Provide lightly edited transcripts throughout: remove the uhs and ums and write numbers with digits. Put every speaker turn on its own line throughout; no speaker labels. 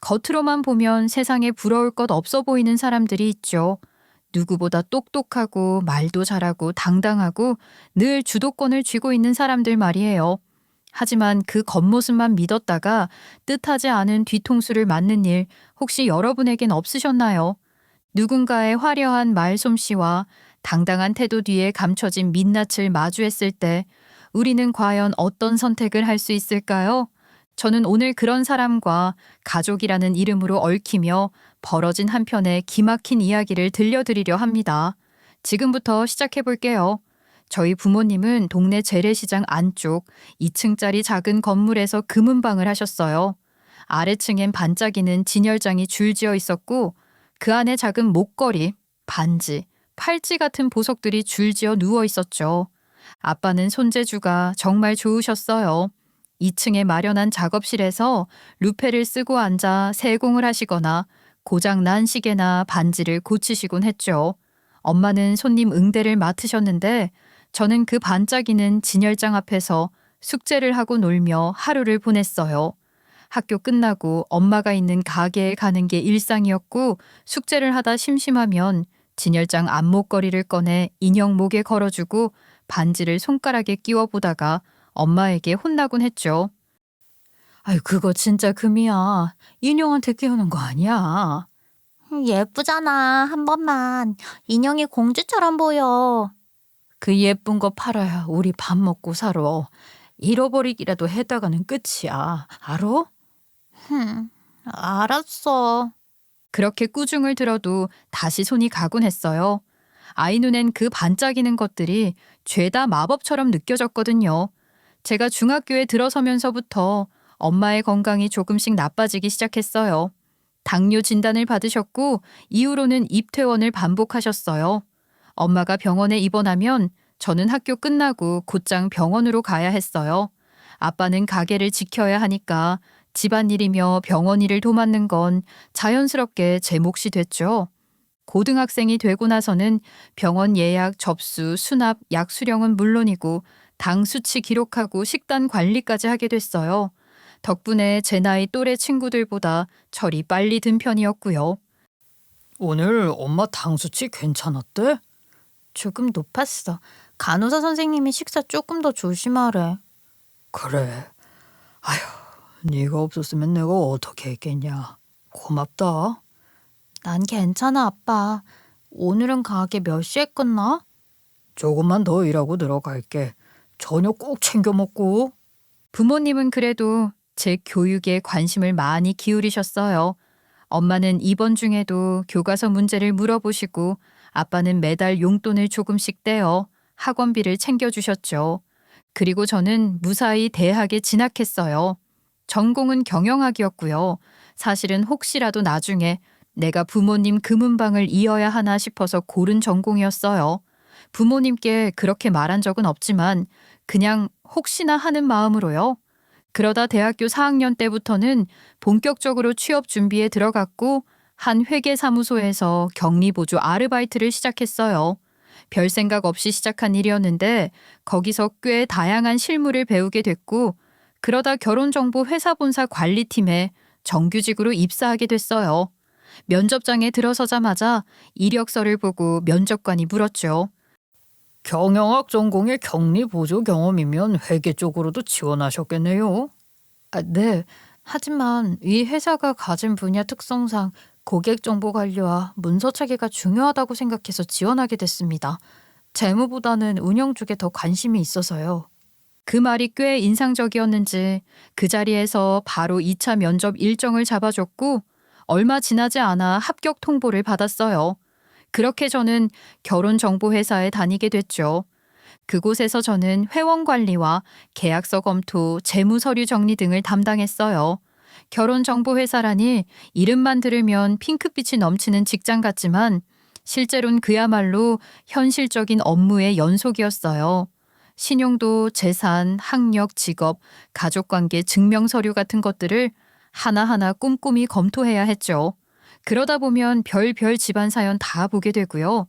겉으로만 보면 세상에 부러울 것 없어 보이는 사람들이 있죠. 누구보다 똑똑하고 말도 잘하고 당당하고 늘 주도권을 쥐고 있는 사람들 말이에요. 하지만 그 겉모습만 믿었다가 뜻하지 않은 뒤통수를 맞는 일 혹시 여러분에겐 없으셨나요? 누군가의 화려한 말솜씨와 당당한 태도 뒤에 감춰진 민낯을 마주했을 때 우리는 과연 어떤 선택을 할 수 있을까요? 저는 오늘 그런 사람과 가족이라는 이름으로 얽히며 벌어진 한편의 기막힌 이야기를 들려드리려 합니다. 지금부터 시작해 볼게요. 저희 부모님은 동네 재래시장 안쪽 2층짜리 작은 건물에서 금은방을 하셨어요. 아래층엔 반짝이는 진열장이 줄지어 있었고 그 안에 작은 목걸이, 반지, 팔찌 같은 보석들이 줄지어 누워 있었죠. 아빠는 손재주가 정말 좋으셨어요. 2층에 마련한 작업실에서 루페를 쓰고 앉아 세공을 하시거나 고장난 시계나 반지를 고치시곤 했죠. 엄마는 손님 응대를 맡으셨는데 저는 그 반짝이는 진열장 앞에서 숙제를 하고 놀며 하루를 보냈어요. 학교 끝나고 엄마가 있는 가게에 가는 게 일상이었고 숙제를 하다 심심하면 진열장 안목걸이를 꺼내 인형 목에 걸어주고 반지를 손가락에 끼워 보다가 엄마에게 혼나곤 했죠. 아유, 그거 진짜 금이야. 인형한테 끼우는 거 아니야.
예쁘잖아. 한 번만. 인형이 공주처럼 보여.
그 예쁜 거 팔아야 우리 밥 먹고 살아. 잃어버리기라도 했다가는 끝이야. 알아?
알았어.
그렇게 꾸중을 들어도 다시 손이 가곤 했어요. 아이 눈엔 그 반짝이는 것들이 죄다 마법처럼 느껴졌거든요. 제가 중학교에 들어서면서부터 엄마의 건강이 조금씩 나빠지기 시작했어요. 당뇨 진단을 받으셨고 이후로는 입퇴원을 반복하셨어요. 엄마가 병원에 입원하면 저는 학교 끝나고 곧장 병원으로 가야 했어요. 아빠는 가게를 지켜야 하니까 집안일이며 병원 일을 도맡는 건 자연스럽게 제 몫이 됐죠. 고등학생이 되고 나서는 병원 예약, 접수, 수납, 약 수령은 물론이고 당 수치 기록하고 식단 관리까지 하게 됐어요. 덕분에 제 나이 또래 친구들보다 철이 빨리 든 편이었고요.
오늘 엄마 당 수치 괜찮았대?
조금 높았어. 간호사 선생님이 식사 조금 더 조심하래.
그래. 아휴, 네가 없었으면 내가 어떻게 했겠냐. 고맙다.
난 괜찮아, 아빠. 오늘은 가게 몇 시에 끝나?
조금만 더 일하고 들어갈게. 저녁 꼭 챙겨 먹고.
부모님은 그래도 제 교육에 관심을 많이 기울이셨어요. 엄마는 입원 중에도 교과서 문제를 물어보시고 아빠는 매달 용돈을 조금씩 떼어 학원비를 챙겨주셨죠. 그리고 저는 무사히 대학에 진학했어요. 전공은 경영학이었고요. 사실은 혹시라도 나중에 내가 부모님 금은방을 이어야 하나 싶어서 고른 전공이었어요. 부모님께 그렇게 말한 적은 없지만 그냥 혹시나 하는 마음으로요. 그러다 대학교 4학년 때부터는 본격적으로 취업 준비에 들어갔고 한 회계사무소에서 격리보조 아르바이트를 시작했어요. 별 생각 없이 시작한 일이었는데 거기서 꽤 다양한 실무를 배우게 됐고 그러다 결혼정보 회사본사 관리팀에 정규직으로 입사하게 됐어요. 면접장에 들어서자마자 이력서를 보고 면접관이 물었죠.
경영학 전공의 격리 보조 경험이면 회계 쪽으로도 지원하셨겠네요.
네. 하지만 이 회사가 가진 분야 특성상 고객 정보 관리와 문서 체계가 중요하다고 생각해서 지원하게 됐습니다. 재무보다는 운영 쪽에 더 관심이 있어서요.
그 말이 꽤 인상적이었는지 그 자리에서 바로 2차 면접 일정을 잡아줬고 얼마 지나지 않아 합격 통보를 받았어요. 그렇게 저는 결혼정보회사에 다니게 됐죠. 그곳에서 저는 회원 관리와 계약서 검토, 재무 서류 정리 등을 담당했어요. 결혼정보회사라니 이름만 들으면 핑크빛이 넘치는 직장 같지만 실제로는 그야말로 현실적인 업무의 연속이었어요. 신용도, 재산, 학력, 직업, 가족관계 증명 서류 같은 것들을 하나하나 꼼꼼히 검토해야 했죠. 그러다 보면 별별 집안 사연 다 보게 되고요.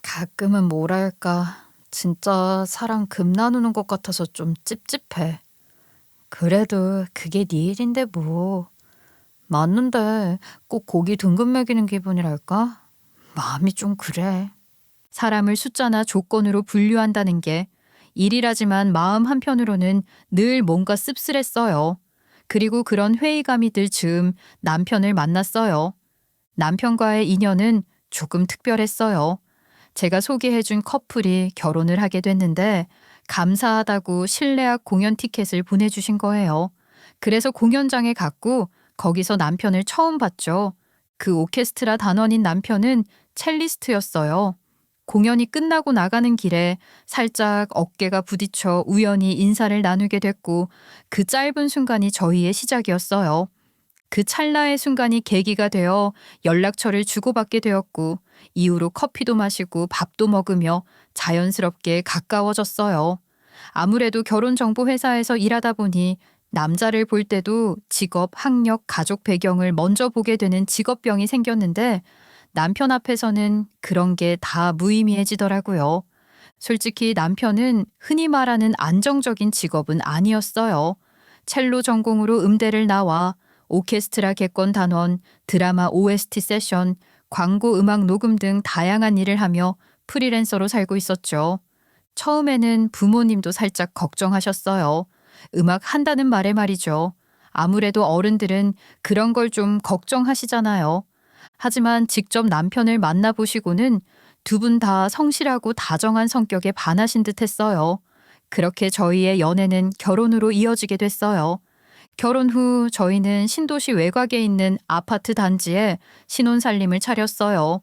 가끔은 뭐랄까, 진짜 사람 금 나누는 것 같아서 좀 찝찝해. 그래도 그게 네 일인데 뭐. 맞는데 꼭 고기 등급 매기는 기분이랄까? 마음이 좀 그래.
사람을 숫자나 조건으로 분류한다는 게 일이라지만 마음 한편으로는 늘 뭔가 씁쓸했어요. 그리고 그런 회의감이 들 즈음 남편을 만났어요. 남편과의 인연은 조금 특별했어요. 제가 소개해준 커플이 결혼을 하게 됐는데 감사하다고 실내악 공연 티켓을 보내주신 거예요. 그래서 공연장에 갔고 거기서 남편을 처음 봤죠. 그 오케스트라 단원인 남편은 첼리스트였어요. 공연이 끝나고 나가는 길에 살짝 어깨가 부딪혀 우연히 인사를 나누게 됐고 그 짧은 순간이 저희의 시작이었어요. 그 찰나의 순간이 계기가 되어 연락처를 주고받게 되었고 이후로 커피도 마시고 밥도 먹으며 자연스럽게 가까워졌어요. 아무래도 결혼정보회사에서 일하다 보니 남자를 볼 때도 직업, 학력, 가족 배경을 먼저 보게 되는 직업병이 생겼는데 남편 앞에서는 그런 게 다 무의미해지더라고요. 솔직히 남편은 흔히 말하는 안정적인 직업은 아니었어요. 첼로 전공으로 음대를 나와 오케스트라 객권 단원, 드라마 OST 세션, 광고 음악 녹음 등 다양한 일을 하며 프리랜서로 살고 있었죠. 처음에는 부모님도 살짝 걱정하셨어요. 음악 한다는 말에 말이죠. 아무래도 어른들은 그런 걸 좀 걱정하시잖아요. 하지만 직접 남편을 만나보시고는 두 분 다 성실하고 다정한 성격에 반하신 듯 했어요. 그렇게 저희의 연애는 결혼으로 이어지게 됐어요. 결혼 후 저희는 신도시 외곽에 있는 아파트 단지에 신혼살림을 차렸어요.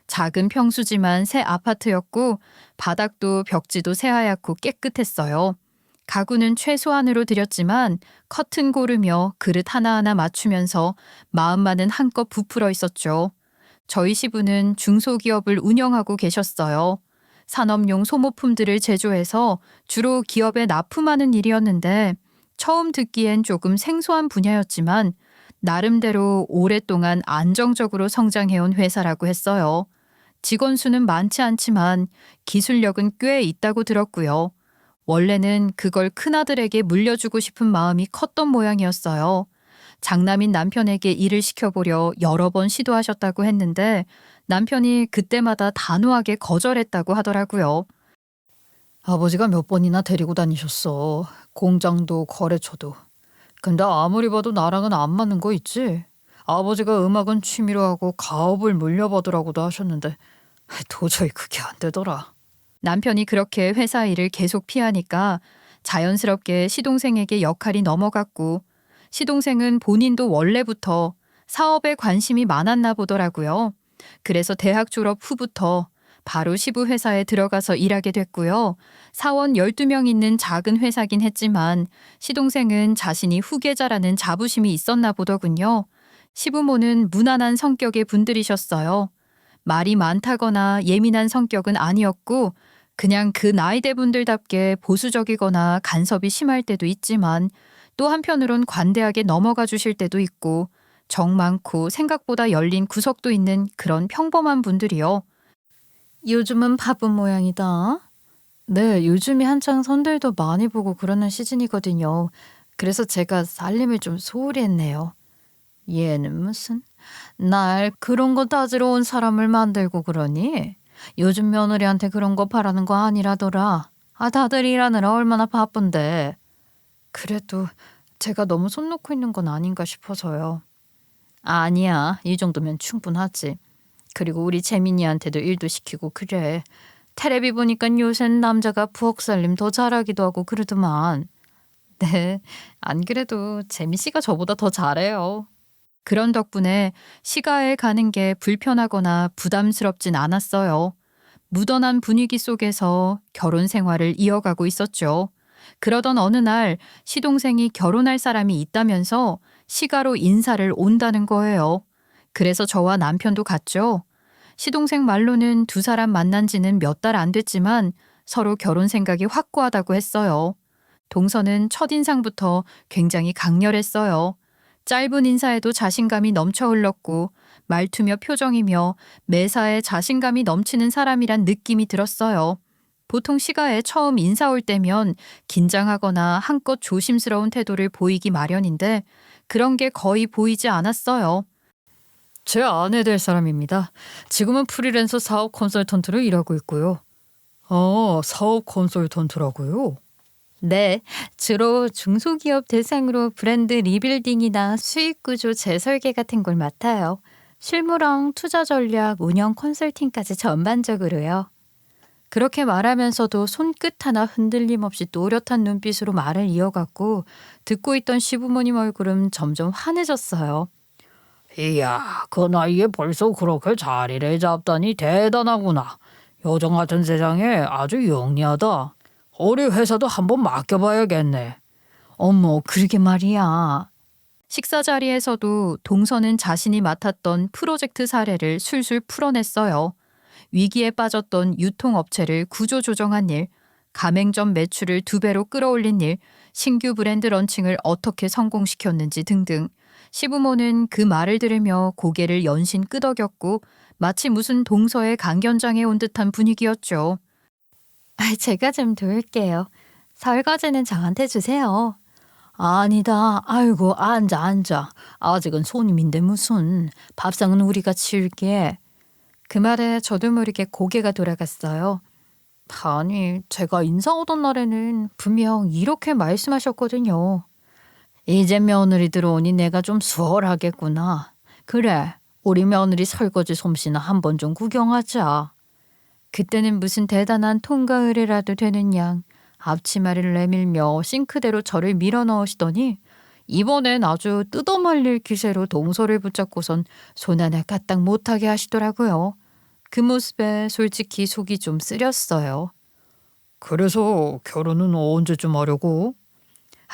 작은 평수지만 새 아파트였고 바닥도 벽지도 새하얗고 깨끗했어요. 가구는 최소한으로 들였지만 커튼 고르며 그릇 하나하나 맞추면서 마음만은 한껏 부풀어 있었죠. 저희 시부는 중소기업을 운영하고 계셨어요. 산업용 소모품들을 제조해서 주로 기업에 납품하는 일이었는데 처음 듣기엔 조금 생소한 분야였지만 나름대로 오랫동안 안정적으로 성장해온 회사라고 했어요. 직원 수는 많지 않지만 기술력은 꽤 있다고 들었고요. 원래는 그걸 큰아들에게 물려주고 싶은 마음이 컸던 모양이었어요. 장남인 남편에게 일을 시켜보려 여러 번 시도하셨다고 했는데 남편이 그때마다 단호하게 거절했다고 하더라고요.
아버지가 몇 번이나 데리고 다니셨어. 공장도 거래처도. 근데 아무리 봐도 나랑은 안 맞는 거 있지? 아버지가 음악은 취미로 하고 가업을 물려받으라고도 하셨는데 도저히 그게 안 되더라.
남편이 그렇게 회사 일을 계속 피하니까 자연스럽게 시동생에게 역할이 넘어갔고 시동생은 본인도 원래부터 사업에 관심이 많았나 보더라고요. 그래서 대학 졸업 후부터 바로 시부 회사에 들어가서 일하게 됐고요. 사원 12명 있는 작은 회사긴 했지만 시동생은 자신이 후계자라는 자부심이 있었나 보더군요. 시부모는 무난한 성격의 분들이셨어요. 말이 많다거나 예민한 성격은 아니었고 그냥 그 나이대 분들답게 보수적이거나 간섭이 심할 때도 있지만 또 한편으론 관대하게 넘어가 주실 때도 있고 정 많고 생각보다 열린 구석도 있는 그런 평범한 분들이요.
요즘은 바쁜 모양이다. 네, 요즘이 한창 선들도 많이 보고 그러는 시즌이거든요. 그래서 제가 살림을 좀 소홀히 했네요. 얘는 무슨 날 그런 거 따지러 온 사람을 만들고 그러니? 요즘 며느리한테 그런 거 바라는 거 아니라더라. 다들 일하느라 얼마나 바쁜데. 그래도 제가 너무 손 놓고 있는 건 아닌가 싶어서요. 아니야, 이 정도면 충분하지. 그리고 우리 재민이한테도 일도 시키고 그래. 테레비 보니까 요샌 남자가 부엌 살림 더 잘하기도 하고 그러더만. 네, 안 그래도 재민 씨가 저보다 더 잘해요.
그런 덕분에 시가에 가는 게 불편하거나 부담스럽진 않았어요. 무던한 분위기 속에서 결혼 생활을 이어가고 있었죠. 그러던 어느 날 시동생이 결혼할 사람이 있다면서 시가로 인사를 온다는 거예요. 그래서 저와 남편도 갔죠. 시동생 말로는 두 사람 만난 지는 몇 달 안 됐지만 서로 결혼 생각이 확고하다고 했어요. 동서는 첫인상부터 굉장히 강렬했어요. 짧은 인사에도 자신감이 넘쳐 흘렀고 말투며 표정이며 매사에 자신감이 넘치는 사람이란 느낌이 들었어요. 보통 시가에 처음 인사 올 때면 긴장하거나 한껏 조심스러운 태도를 보이기 마련인데 그런 게 거의 보이지 않았어요.
제 아내 될 사람입니다. 지금은 프리랜서 사업 컨설턴트로 일하고 있고요.
사업 컨설턴트라고요?
네, 주로 중소기업 대상으로 브랜드 리빌딩이나 수익 구조 재설계 같은 걸 맡아요. 실무랑 투자 전략, 운영 컨설팅까지 전반적으로요. 그렇게 말하면서도 손끝 하나 흔들림 없이 또렷한 눈빛으로 말을 이어갔고 듣고 있던 시부모님 얼굴은 점점 환해졌어요.
이야, 그 나이에 벌써 그렇게 자리를 잡다니 대단하구나. 요즘 같은 세상에 아주 영리하다. 우리 회사도 한번 맡겨봐야겠네.
어머, 그러게 말이야. 식사 자리에서도 동서는 자신이 맡았던 프로젝트 사례를 술술 풀어냈어요. 위기에 빠졌던 유통업체를 구조조정한 일, 가맹점 매출을 2배로 끌어올린 일, 신규 브랜드 런칭을 어떻게 성공시켰는지 등등. 시부모는 그 말을 들으며 고개를 연신 끄덕였고 마치 무슨 동서의 강연장에 온 듯한 분위기였죠. 제가 좀 도울게요. 설거지는 저한테 주세요.
아니다. 아이고, 앉아. 아직은 손님인데 무슨. 밥상은 우리가 치울게.
그 말에 저도 모르게 고개가 돌아갔어요.
아니, 제가 인사 오던 날에는 분명 이렇게 말씀하셨거든요.
이제 며느리 들어오니 내가 좀 수월하겠구나. 그래, 우리 며느리 설거지 솜씨나 한번 좀 구경하자.
그때는 무슨 대단한 통과 의뢰라도 되는 양 앞치마를 내밀며 싱크대로 저를 밀어넣으시더니 이번엔 아주 뜯어말릴 기세로 동서를 붙잡고선 손 하나 까딱 못하게 하시더라고요. 그 모습에 솔직히 속이 좀 쓰렸어요.
그래서 결혼은 언제쯤 하려고?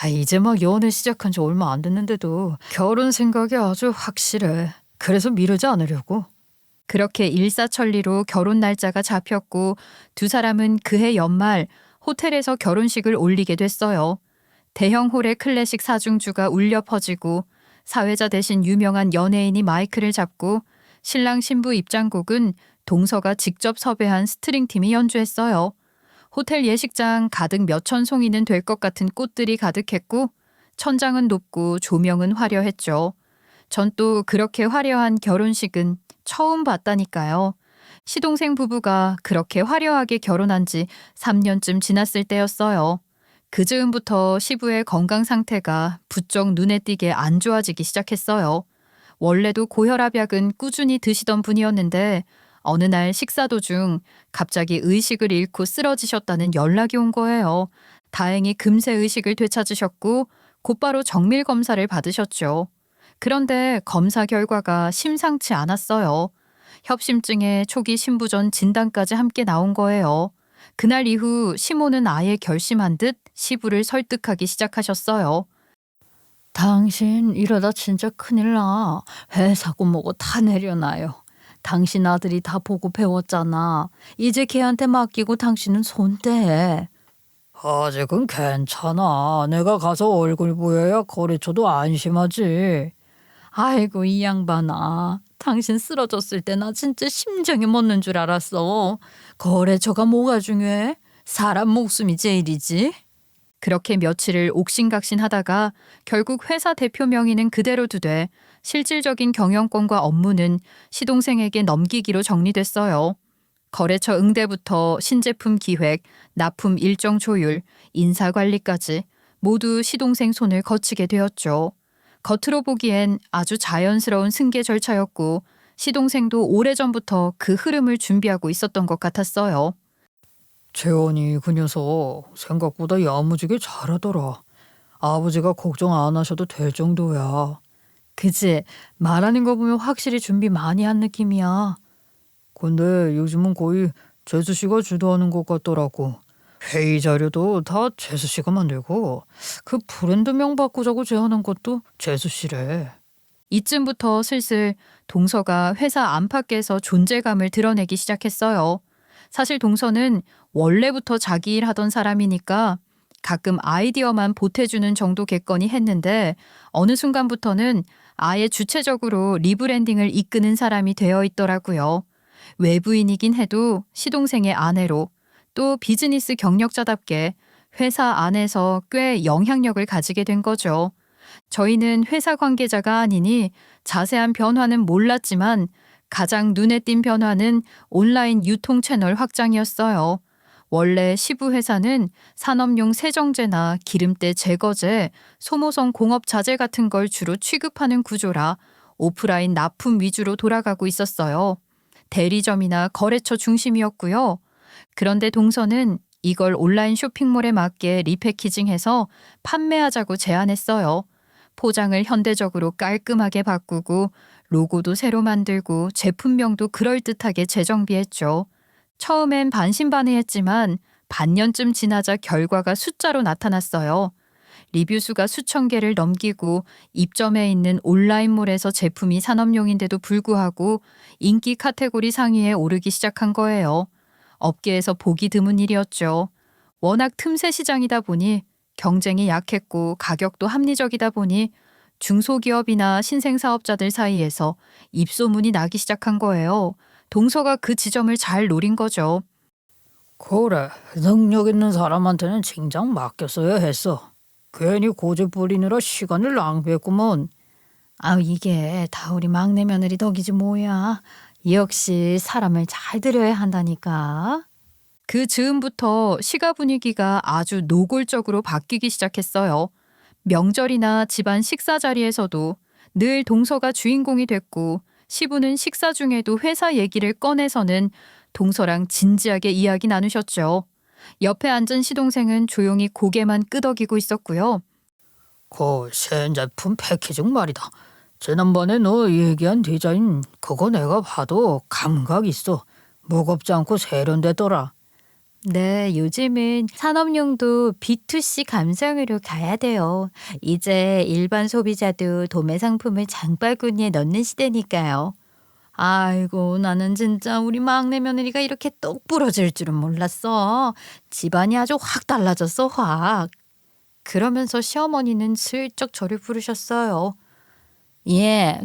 이제 막 연애 시작한 지 얼마 안 됐는데도 결혼 생각이 아주 확실해. 그래서 미루지 않으려고. 그렇게 일사천리로 결혼 날짜가 잡혔고 두 사람은 그해 연말 호텔에서 결혼식을 올리게 됐어요. 대형 홀의 클래식 사중주가 울려 퍼지고 사회자 대신 유명한 연예인이 마이크를 잡고 신랑 신부 입장곡은 동서가 직접 섭외한 스트링팀이 연주했어요. 호텔 예식장 가득 몇천 송이는 될 것 같은 꽃들이 가득했고 천장은 높고 조명은 화려했죠. 전 또 그렇게 화려한 결혼식은 처음 봤다니까요. 시동생 부부가 그렇게 화려하게 결혼한 지 3년쯤 지났을 때였어요. 그 즈음부터 시부의 건강 상태가 부쩍 눈에 띄게 안 좋아지기 시작했어요. 원래도 고혈압약은 꾸준히 드시던 분이었는데 어느 날 식사 도중 갑자기 의식을 잃고 쓰러지셨다는 연락이 온 거예요. 다행히 금세 의식을 되찾으셨고 곧바로 정밀 검사를 받으셨죠. 그런데 검사 결과가 심상치 않았어요. 협심증에 초기 신부전 진단까지 함께 나온 거예요. 그날 이후 시모는 아예 결심한 듯 시부를 설득하기 시작하셨어요.
당신 이러다 진짜 큰일 나. 회사고 뭐고 다 내려놔요. 당신 아들이 다 보고 배웠잖아. 이제 걔한테 맡기고 당신은 손 떼. 아직은 괜찮아. 내가 가서 얼굴 보여야 거래처도 안심하지. 아이고 이 양반아. 당신 쓰러졌을 때 나 진짜 심장이 멎는 줄 알았어. 거래처가 뭐가 중요해? 사람 목숨이 제일이지.
그렇게 며칠을 옥신각신하다가 결국 회사 대표 명의는 그대로 두되 실질적인 경영권과 업무는 시동생에게 넘기기로 정리됐어요. 거래처 응대부터 신제품 기획, 납품 일정 조율, 인사 관리까지 모두 시동생 손을 거치게 되었죠. 겉으로 보기엔 아주 자연스러운 승계 절차였고 시동생도 오래전부터 그 흐름을 준비하고 있었던 것 같았어요.
재원이 그 녀석 생각보다 야무지게 잘하더라. 아버지가 걱정 안 하셔도 될 정도야.
그치? 말하는 거 보면 확실히 준비 많이 한 느낌이야.
근데 요즘은 거의 재수 씨가 주도하는 것 같더라고. 회의 자료도 다 재수 씨가 만들고 그 브랜드명 바꾸자고 제안한 것도 재수 씨래.
이쯤부터 슬슬 동서가 회사 안팎에서 존재감을 드러내기 시작했어요. 사실 동서는 원래부터 자기 일 하던 사람이니까 가끔 아이디어만 보태주는 정도겠거니 했는데 어느 순간부터는 아예 주체적으로 리브랜딩을 이끄는 사람이 되어 있더라고요. 외부인이긴 해도 시동생의 아내로 또 비즈니스 경력자답게 회사 안에서 꽤 영향력을 가지게 된 거죠. 저희는 회사 관계자가 아니니 자세한 변화는 몰랐지만 가장 눈에 띈 변화는 온라인 유통 채널 확장이었어요. 원래 시부 회사는 산업용 세정제나 기름때 제거제, 소모성 공업 자재 같은 걸 주로 취급하는 구조라 오프라인 납품 위주로 돌아가고 있었어요. 대리점이나 거래처 중심이었고요. 그런데 동서는 이걸 온라인 쇼핑몰에 맞게 리패키징해서 판매하자고 제안했어요. 포장을 현대적으로 깔끔하게 바꾸고 로고도 새로 만들고 제품명도 그럴듯하게 재정비했죠. 처음엔 반신반의했지만 반년쯤 지나자 결과가 숫자로 나타났어요. 리뷰 수가 수천 개를 넘기고 입점해 있는 온라인몰에서 제품이 산업용인데도 불구하고 인기 카테고리 상위에 오르기 시작한 거예요. 업계에서 보기 드문 일이었죠. 워낙 틈새 시장이다 보니 경쟁이 약했고 가격도 합리적이다 보니 중소기업이나 신생사업자들 사이에서 입소문이 나기 시작한 거예요. 동서가 그 지점을 잘 노린 거죠.
그래, 능력 있는 사람한테는 진작 맡겼어야 했어. 괜히 고집 부리느라 시간을 낭비했구먼. 이게 다 우리 막내 며느리 덕이지 뭐야. 역시 사람을 잘 들여야 한다니까.
그 즈음부터 시가 분위기가 아주 노골적으로 바뀌기 시작했어요. 명절이나 집안 식사 자리에서도 늘 동서가 주인공이 됐고 시부는 식사 중에도 회사 얘기를 꺼내서는 동서랑 진지하게 이야기 나누셨죠. 옆에 앉은 시동생은 조용히 고개만 끄덕이고 있었고요.
그 신제품 패키징 말이다. 지난번에 너 얘기한 디자인 그거 내가 봐도 감각 있어. 무겁지 않고 세련되더라.
네, 요즘은 산업용도 B2C 감성으로 가야 돼요. 이제 일반 소비자도 도매 상품을 장바구니에 넣는 시대니까요. 아이고, 나는 진짜 우리 막내 며느리가 이렇게 똑 부러질 줄은 몰랐어. 집안이 아주 확 달라졌어, 확. 그러면서 시어머니는 슬쩍 저를 부르셨어요.
예,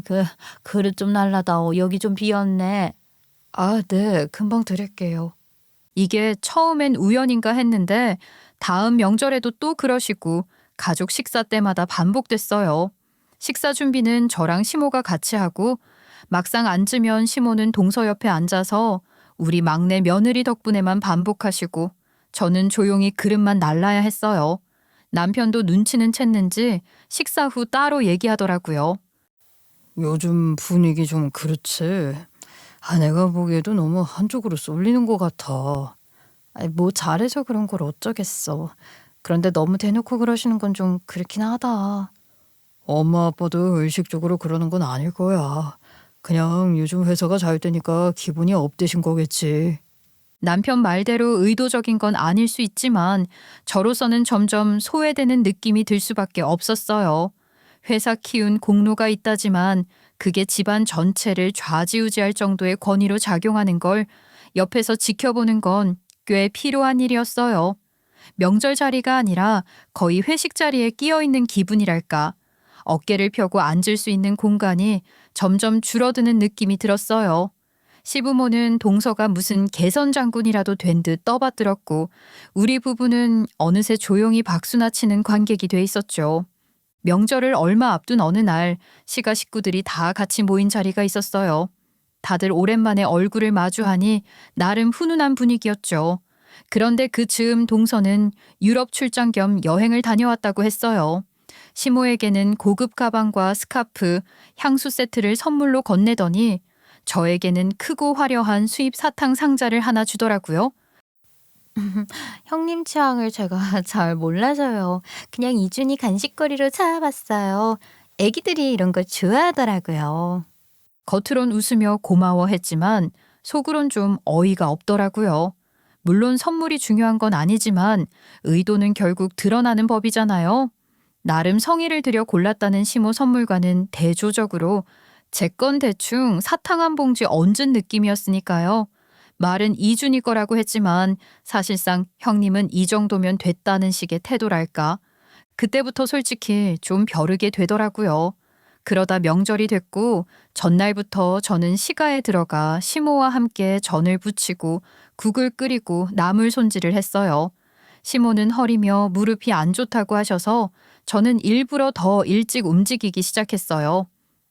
그릇 좀 날라다오. 여기 좀 비었네.
네, 금방 드릴게요.
이게 처음엔 우연인가 했는데 다음 명절에도 또 그러시고 가족 식사 때마다 반복됐어요. 식사 준비는 저랑 시모가 같이 하고 막상 앉으면 시모는 동서 옆에 앉아서 우리 막내 며느리 덕분에만 반복하시고 저는 조용히 그릇만 날라야 했어요. 남편도 눈치는 챘는지 식사 후 따로 얘기하더라고요.
요즘 분위기 좀 그렇지. 내가 보기에도 너무 한쪽으로 쏠리는 것 같아.
뭐 잘해서 그런 걸 어쩌겠어. 그런데 너무 대놓고 그러시는 건 좀 그렇긴 하다.
엄마 아빠도 의식적으로 그러는 건 아닐 거야. 그냥 요즘 회사가 잘 되니까 기분이 업되신 거겠지.
남편 말대로 의도적인 건 아닐 수 있지만 저로서는 점점 소외되는 느낌이 들 수밖에 없었어요. 회사 키운 공로가 있다지만 그게 집안 전체를 좌지우지할 정도의 권위로 작용하는 걸 옆에서 지켜보는 건 꽤 필요한 일이었어요. 명절 자리가 아니라 거의 회식 자리에 끼어 있는 기분이랄까. 어깨를 펴고 앉을 수 있는 공간이 점점 줄어드는 느낌이 들었어요. 시부모는 동서가 무슨 개선 장군이라도 된 듯 떠받들었고 우리 부부는 어느새 조용히 박수나 치는 관객이 돼 있었죠. 명절을 얼마 앞둔 어느 날 시가 식구들이 다 같이 모인 자리가 있었어요. 다들 오랜만에 얼굴을 마주하니 나름 훈훈한 분위기였죠. 그런데 그 즈음 동서는 유럽 출장 겸 여행을 다녀왔다고 했어요. 시모에게는 고급 가방과 스카프, 향수 세트를 선물로 건네더니 저에게는 크고 화려한 수입 사탕 상자를 하나 주더라고요.
형님 취향을 제가 잘 몰라서요. 그냥 이준이 간식거리로 사와봤어요. 애기들이 이런 거 좋아하더라고요.
겉으론 웃으며 고마워했지만 속으론 좀 어이가 없더라고요. 물론 선물이 중요한 건 아니지만 의도는 결국 드러나는 법이잖아요. 나름 성의를 들여 골랐다는 시모 선물과는 대조적으로 제 건 대충 사탕 한 봉지 얹은 느낌이었으니까요. 말은 이준이 거라고 했지만 사실상 형님은 이 정도면 됐다는 식의 태도랄까. 그때부터 솔직히 좀 벼르게 되더라고요. 그러다 명절이 됐고 전날부터 저는 시가에 들어가 시모와 함께 전을 부치고 국을 끓이고 나물 손질을 했어요. 시모는 허리며 무릎이 안 좋다고 하셔서 저는 일부러 더 일찍 움직이기 시작했어요.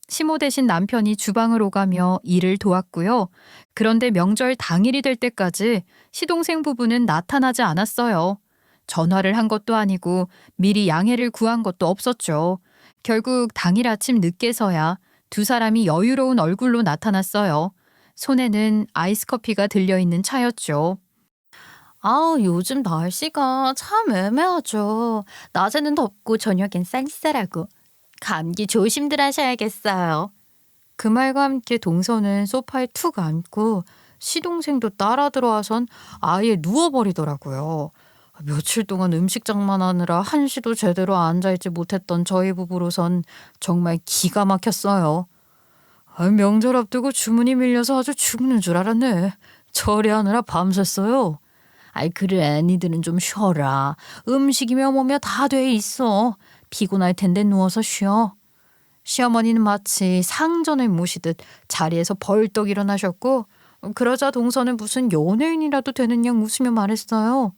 시모 대신 남편이 주방을 오가며 일을 도왔고요. 그런데 명절 당일이 될 때까지 시동생 부부는 나타나지 않았어요. 전화를 한 것도 아니고 미리 양해를 구한 것도 없었죠. 결국 당일 아침 늦게서야 두 사람이 여유로운 얼굴로 나타났어요. 손에는 아이스커피가 들려있는 차였죠.
요즘 날씨가 참 애매하죠. 낮에는 덥고 저녁엔 쌀쌀하고. 감기 조심들 하셔야겠어요.
그 말과 함께 동서는 소파에 툭 앉고 시동생도 따라 들어와선 아예 누워버리더라고요. 며칠 동안 음식장만 하느라 한시도 제대로 앉아있지 못했던 저희 부부로선 정말 기가 막혔어요. 명절 앞두고 주문이 밀려서 아주 죽는 줄 알았네. 처리하느라 밤샜어요.
그래, 니들은 좀 쉬어라. 음식이며 뭐며 다 돼 있어. 피곤할 텐데 누워서 쉬어.
시어머니는 마치 상전을 모시듯 자리에서 벌떡 일어나셨고, 그러자 동서는 무슨 연예인이라도 되는 양 웃으며 말했어요.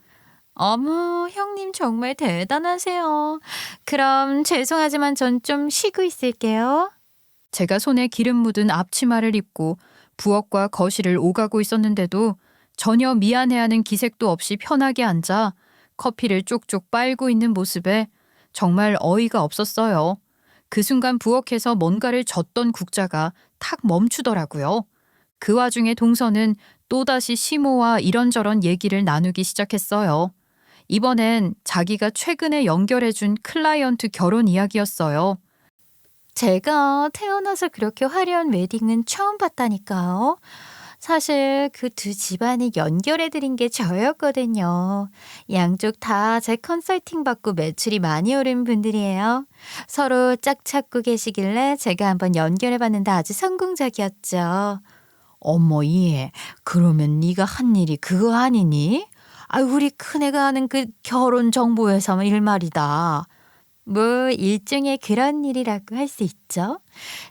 어머, 형님 정말 대단하세요. 그럼 죄송하지만 전 좀 쉬고 있을게요.
제가 손에 기름 묻은 앞치마를 입고 부엌과 거실을 오가고 있었는데도 전혀 미안해하는 기색도 없이 편하게 앉아 커피를 쪽쪽 빨고 있는 모습에 정말 어이가 없었어요. 그 순간 부엌에서 뭔가를 젓던 국자가 탁 멈추더라고요. 그 와중에 동서는 또다시 시모와 이런저런 얘기를 나누기 시작했어요. 이번엔 자기가 최근에 연결해준 클라이언트 결혼 이야기였어요.
제가 태어나서 그렇게 화려한 웨딩은 처음 봤다니까요. 사실 그 두 집안을 연결해드린 게 저였거든요. 양쪽 다 제 컨설팅 받고 매출이 많이 오른 분들이에요. 서로 짝 찾고 계시길래 제가 한번 연결해봤는데 아주 성공적이었죠.
어머 얘, 그러면 네가 한 일이 그거 아니니? 우리 큰애가 하는 그 결혼정보회사 일 말이다.
뭐 일종의 그런 일이라고 할 수 있죠.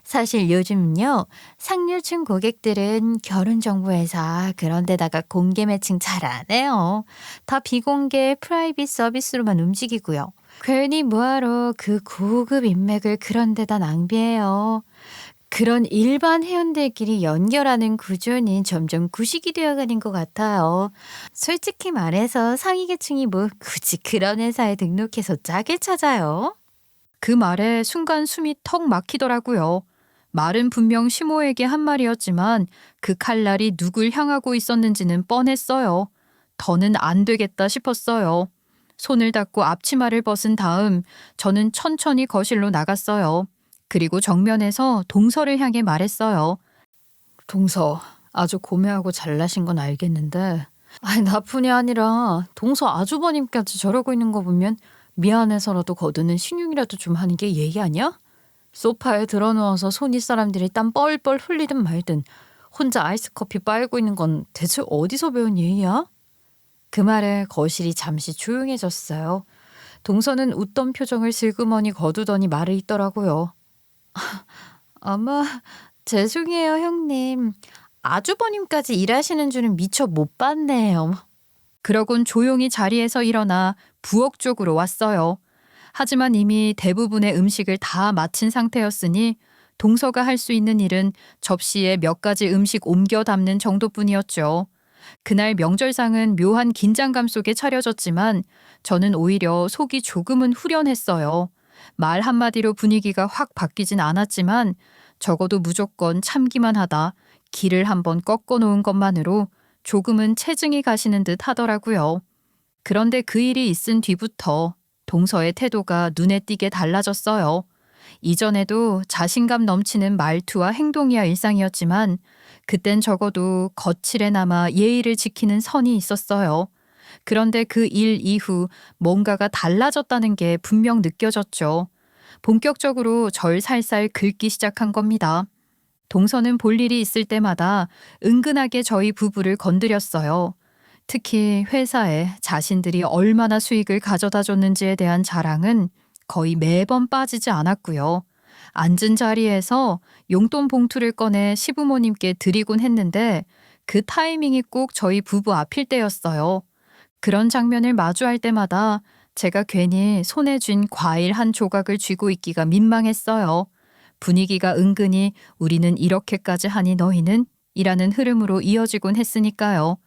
사실 요즘은요, 상류층 고객들은 결혼정보회사 그런 데다가 공개 매칭 잘 안 해요. 다 비공개 프라이빗 서비스로만 움직이고요. 괜히 뭐하러 그 고급 인맥을 그런 데다 낭비해요. 그런 일반 회원들끼리 연결하는 구조는 점점 구식이 되어가는 것 같아요. 솔직히 말해서 상위 계층이 뭐 굳이 그런 회사에 등록해서 짝을 찾아요?
그 말에 순간 숨이 턱 막히더라고요. 말은 분명 시모에게 한 말이었지만 그 칼날이 누굴 향하고 있었는지는 뻔했어요. 더는 안 되겠다 싶었어요. 손을 닦고 앞치마를 벗은 다음 저는 천천히 거실로 나갔어요. 그리고 정면에서 동서를 향해 말했어요.
동서, 아주 고매하고 잘나신 건 알겠는데 나뿐이 아니라 동서 아주버님까지 저러고 있는 거 보면 미안해서라도 거두는 신용이라도 좀 하는 게 예의 아니야? 소파에 드러누워서 손윗 사람들이 땀 뻘뻘 흘리든 말든 혼자 아이스커피 빨고 있는 건 대체 어디서 배운 예의야? 그 말에 거실이 잠시 조용해졌어요. 동서는 웃던 표정을 슬그머니 거두더니 말을 잇더라고요.
어머, 죄송해요, 형님. 아주버님까지 일하시는 줄은 미처 못 봤네요.
그러곤 조용히 자리에서 일어나 부엌 쪽으로 왔어요. 하지만 이미 대부분의 음식을 다 마친 상태였으니 동서가 할 수 있는 일은 접시에 몇 가지 음식 옮겨 담는 정도뿐이었죠. 그날 명절상은 묘한 긴장감 속에 차려졌지만 저는 오히려 속이 조금은 후련했어요. 말 한마디로 분위기가 확 바뀌진 않았지만 적어도 무조건 참기만 하다 길을 한번 꺾어 놓은 것만으로 조금은 체증이 가시는 듯 하더라고요. 그런데 그 일이 있은 뒤부터 동서의 태도가 눈에 띄게 달라졌어요. 이전에도 자신감 넘치는 말투와 행동이야 일상이었지만 그땐 적어도 거칠에나마 예의를 지키는 선이 있었어요. 그런데 그 일 이후 뭔가가 달라졌다는 게 분명 느껴졌죠. 본격적으로 절 살살 긁기 시작한 겁니다. 동서는 볼 일이 있을 때마다 은근하게 저희 부부를 건드렸어요. 특히 회사에 자신들이 얼마나 수익을 가져다 줬는지에 대한 자랑은 거의 매번 빠지지 않았고요. 앉은 자리에서 용돈 봉투를 꺼내 시부모님께 드리곤 했는데 그 타이밍이 꼭 저희 부부 앞일 때였어요. 그런 장면을 마주할 때마다 제가 괜히 손에 쥔 과일 한 조각을 쥐고 있기가 민망했어요. 분위기가 은근히 우리는 이렇게까지 하니 너희는? 이라는 흐름으로 이어지곤 했으니까요.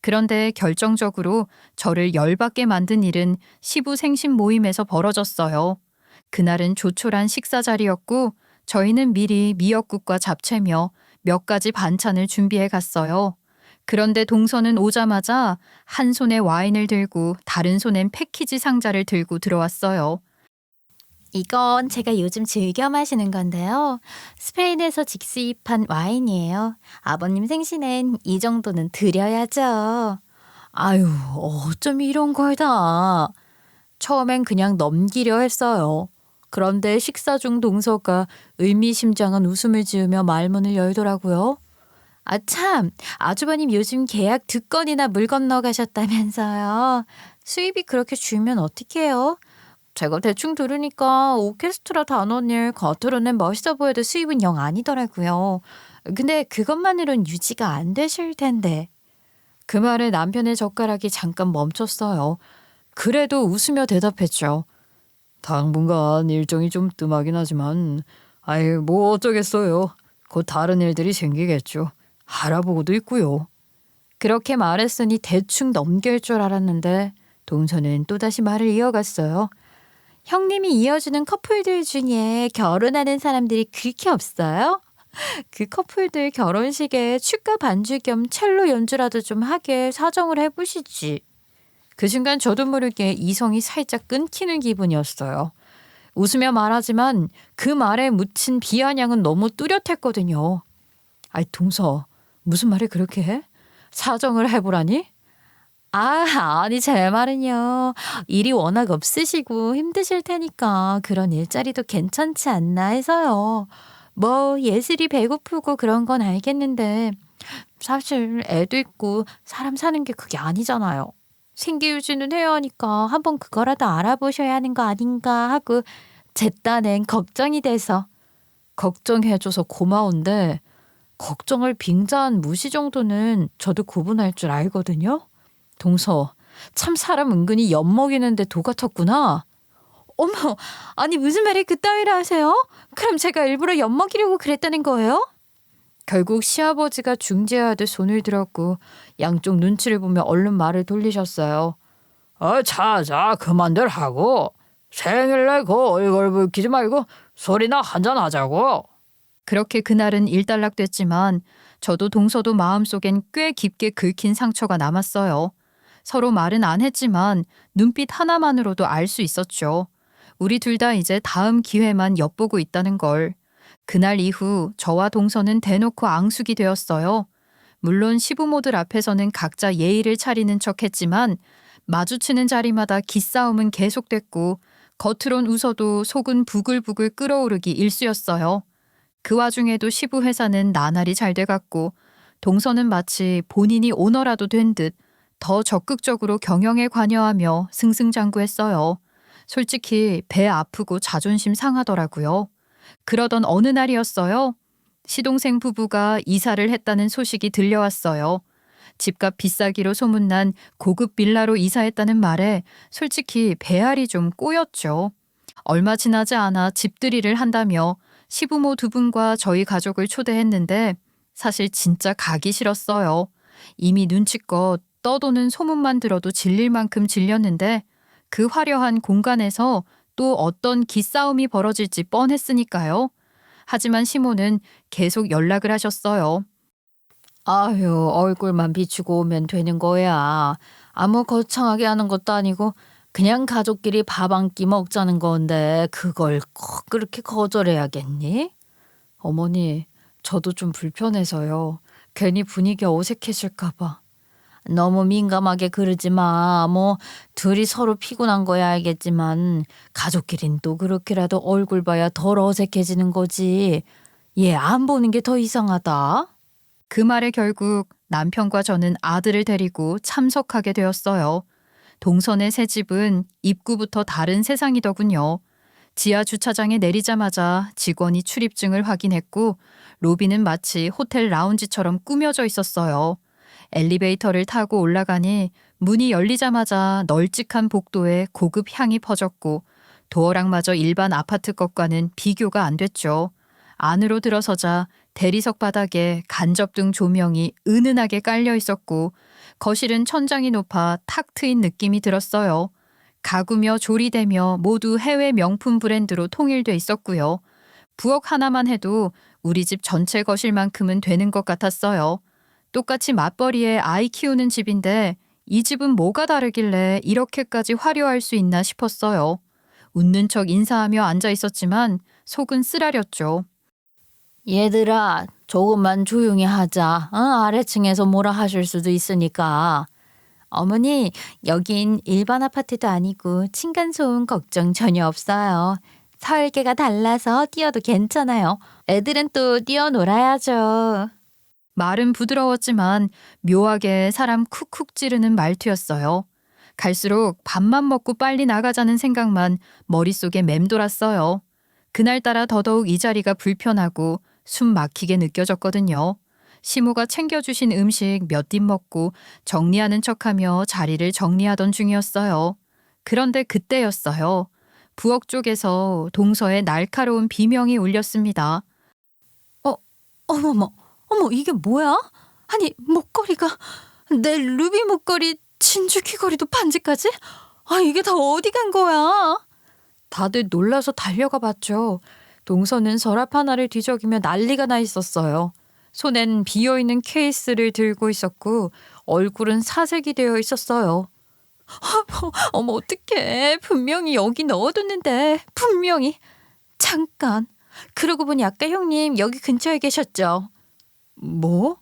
그런데 결정적으로 저를 열받게 만든 일은 시부생신 모임에서 벌어졌어요. 그날은 조촐한 식사 자리였고 저희는 미리 미역국과 잡채며 몇 가지 반찬을 준비해 갔어요. 그런데 동서는 오자마자 한 손에 와인을 들고 다른 손엔 패키지 상자를 들고 들어왔어요.
이건 제가 요즘 즐겨 마시는 건데요. 스페인에서 직수입한 와인이에요. 아버님 생신엔 이 정도는 드려야죠.
아유, 어쩜 이런 걸 다. 처음엔 그냥 넘기려 했어요. 그런데 식사 중 동서가 의미심장한 웃음을 지으며 말문을 열더라고요.
아 참, 아주버님 요즘 계약 2건이나 물 건너 가셨다면서요. 수입이 그렇게 줄면 어떡해요? 제가 대충 들으니까 오케스트라 단원일 겉으로는 멋있어 보여도 수입은 영 아니더라고요. 근데 그것만으론 유지가 안 되실 텐데.
그 말에 남편의 젓가락이 잠깐 멈췄어요. 그래도 웃으며 대답했죠. 당분간 일정이 좀 뜸하긴 하지만 뭐 어쩌겠어요. 곧 다른 일들이 생기겠죠. 알아보고도 있고요.
그렇게 말했으니 대충 넘길 줄 알았는데 동서는 또다시 말을 이어갔어요. 형님이 이어주는 커플들 중에 결혼하는 사람들이 그렇게 없어요? 그 커플들 결혼식에 축가 반주 겸 첼로 연주라도 좀 하게 사정을 해보시지.
그 순간 저도 모르게 이성이 살짝 끊기는 기분이었어요. 웃으며 말하지만 그 말에 묻힌 비아냥은 너무 뚜렷했거든요. 동서, 무슨 말을 그렇게 해? 사정을 해보라니?
아니 제 말은요. 일이 워낙 없으시고 힘드실 테니까 그런 일자리도 괜찮지 않나 해서요. 뭐 예슬이 배고프고 그런 건 알겠는데 사실 애도 있고 사람 사는 게 그게 아니잖아요. 생계 유지는 해야 하니까 한번 그거라도 알아보셔야 하는 거 아닌가 하고 제 딴엔 걱정이 돼서.
걱정해줘서 고마운데 걱정을 빙자한 무시 정도는 저도 구분할 줄 알거든요. 동서, 참 사람 은근히 엿먹이는데 도 같았구나.
어머, 아니 무슨 말을 그따위로 하세요? 그럼 제가 일부러 엿먹이려고 그랬다는 거예요?
결국 시아버지가 중재하듯 손을 들었고 양쪽 눈치를 보며 얼른 말을 돌리셨어요. 자, 그만들 하고 생일날 그 얼굴 붉히지 말고 소리나 한잔 하자고.
그렇게 그날은 일단락됐지만 저도 동서도 마음속엔 꽤 깊게 긁힌 상처가 남았어요. 서로 말은 안 했지만 눈빛 하나만으로도 알 수 있었죠. 우리 둘 다 이제 다음 기회만 엿보고 있다는 걸. 그날 이후 저와 동서는 대놓고 앙숙이 되었어요. 물론 시부모들 앞에서는 각자 예의를 차리는 척했지만 마주치는 자리마다 기싸움은 계속됐고 겉으론 웃어도 속은 부글부글 끓어오르기 일쑤였어요. 그 와중에도 시부 회사는 나날이 잘 돼갔고 동서는 마치 본인이 오너라도 된 듯 더 적극적으로 경영에 관여하며 승승장구했어요. 솔직히 배 아프고 자존심 상하더라고요. 그러던 어느 날이었어요. 시동생 부부가 이사를 했다는 소식이 들려왔어요. 집값 비싸기로 소문난 고급 빌라로 이사했다는 말에 솔직히 배알이 좀 꼬였죠. 얼마 지나지 않아 집들이를 한다며 시부모 두 분과 저희 가족을 초대했는데 사실 진짜 가기 싫었어요. 이미 눈치껏 떠도는 소문만 들어도 질릴 만큼 질렸는데 그 화려한 공간에서 또 어떤 기싸움이 벌어질지 뻔했으니까요. 하지만 시모는 계속 연락을 하셨어요.
얼굴만 비추고 오면 되는 거야. 아무 거창하게 하는 것도 아니고 그냥 가족끼리 밥 한 끼 먹자는 건데 그걸 꼭 그렇게 거절해야겠니? 어머니, 저도 좀 불편해서요. 괜히 분위기가 어색해질까 봐. 너무 민감하게 그러지 마. 둘이 서로 피곤한 거야 알겠지만 가족끼린 또 그렇게라도 얼굴 봐야 덜 어색해지는 거지. 얘 안 보는 게 더 이상하다.
그 말에 결국 남편과 저는 아들을 데리고 참석하게 되었어요. 동선의 새 집은 입구부터 다른 세상이더군요. 지하 주차장에 내리자마자 직원이 출입증을 확인했고 로비는 마치 호텔 라운지처럼 꾸며져 있었어요. 엘리베이터를 타고 올라가니 문이 열리자마자 널찍한 복도에 고급 향이 퍼졌고 도어락마저 일반 아파트 것과는 비교가 안 됐죠. 안으로 들어서자 대리석 바닥에 간접등 조명이 은은하게 깔려 있었고 거실은 천장이 높아 탁 트인 느낌이 들었어요. 가구며 조리대며 모두 해외 명품 브랜드로 통일돼 있었고요. 부엌 하나만 해도 우리 집 전체 거실만큼은 되는 것 같았어요. 똑같이 맞벌이에 아이 키우는 집인데 이 집은 뭐가 다르길래 이렇게까지 화려할 수 있나 싶었어요. 웃는 척 인사하며 앉아 있었지만 속은 쓰라렸죠.
얘들아, 조금만 조용히 하자. 아래층에서 뭐라 하실 수도 있으니까. 어머니, 여긴 일반 아파트도 아니고 층간소음 걱정 전혀 없어요. 설계가 달라서 뛰어도 괜찮아요. 애들은 또 뛰어놀아야죠.
말은 부드러웠지만 묘하게 사람 쿡쿡 찌르는 말투였어요. 갈수록 밥만 먹고 빨리 나가자는 생각만 머릿속에 맴돌았어요. 그날따라 더더욱 이 자리가 불편하고 숨 막히게 느껴졌거든요. 시모가 챙겨주신 음식 몇 입 먹고 정리하는 척하며 자리를 정리하던 중이었어요. 그런데 그때였어요. 부엌 쪽에서 동서의 날카로운 비명이 울렸습니다.
어머머, 어머, 이게 뭐야? 아니, 목걸이가, 내 루비 목걸이, 진주 귀걸이도 반지까지? 이게 다 어디 간 거야?
다들 놀라서 달려가 봤죠. 동서는 서랍 하나를 뒤적이며 난리가 나 있었어요. 손엔 비어있는 케이스를 들고 있었고 얼굴은 사색이 되어 있었어요. 어머 어떡해. 분명히 여기 넣어뒀는데. 분명히. 잠깐. 그러고 보니 아까 형님 여기 근처에 계셨죠? 뭐?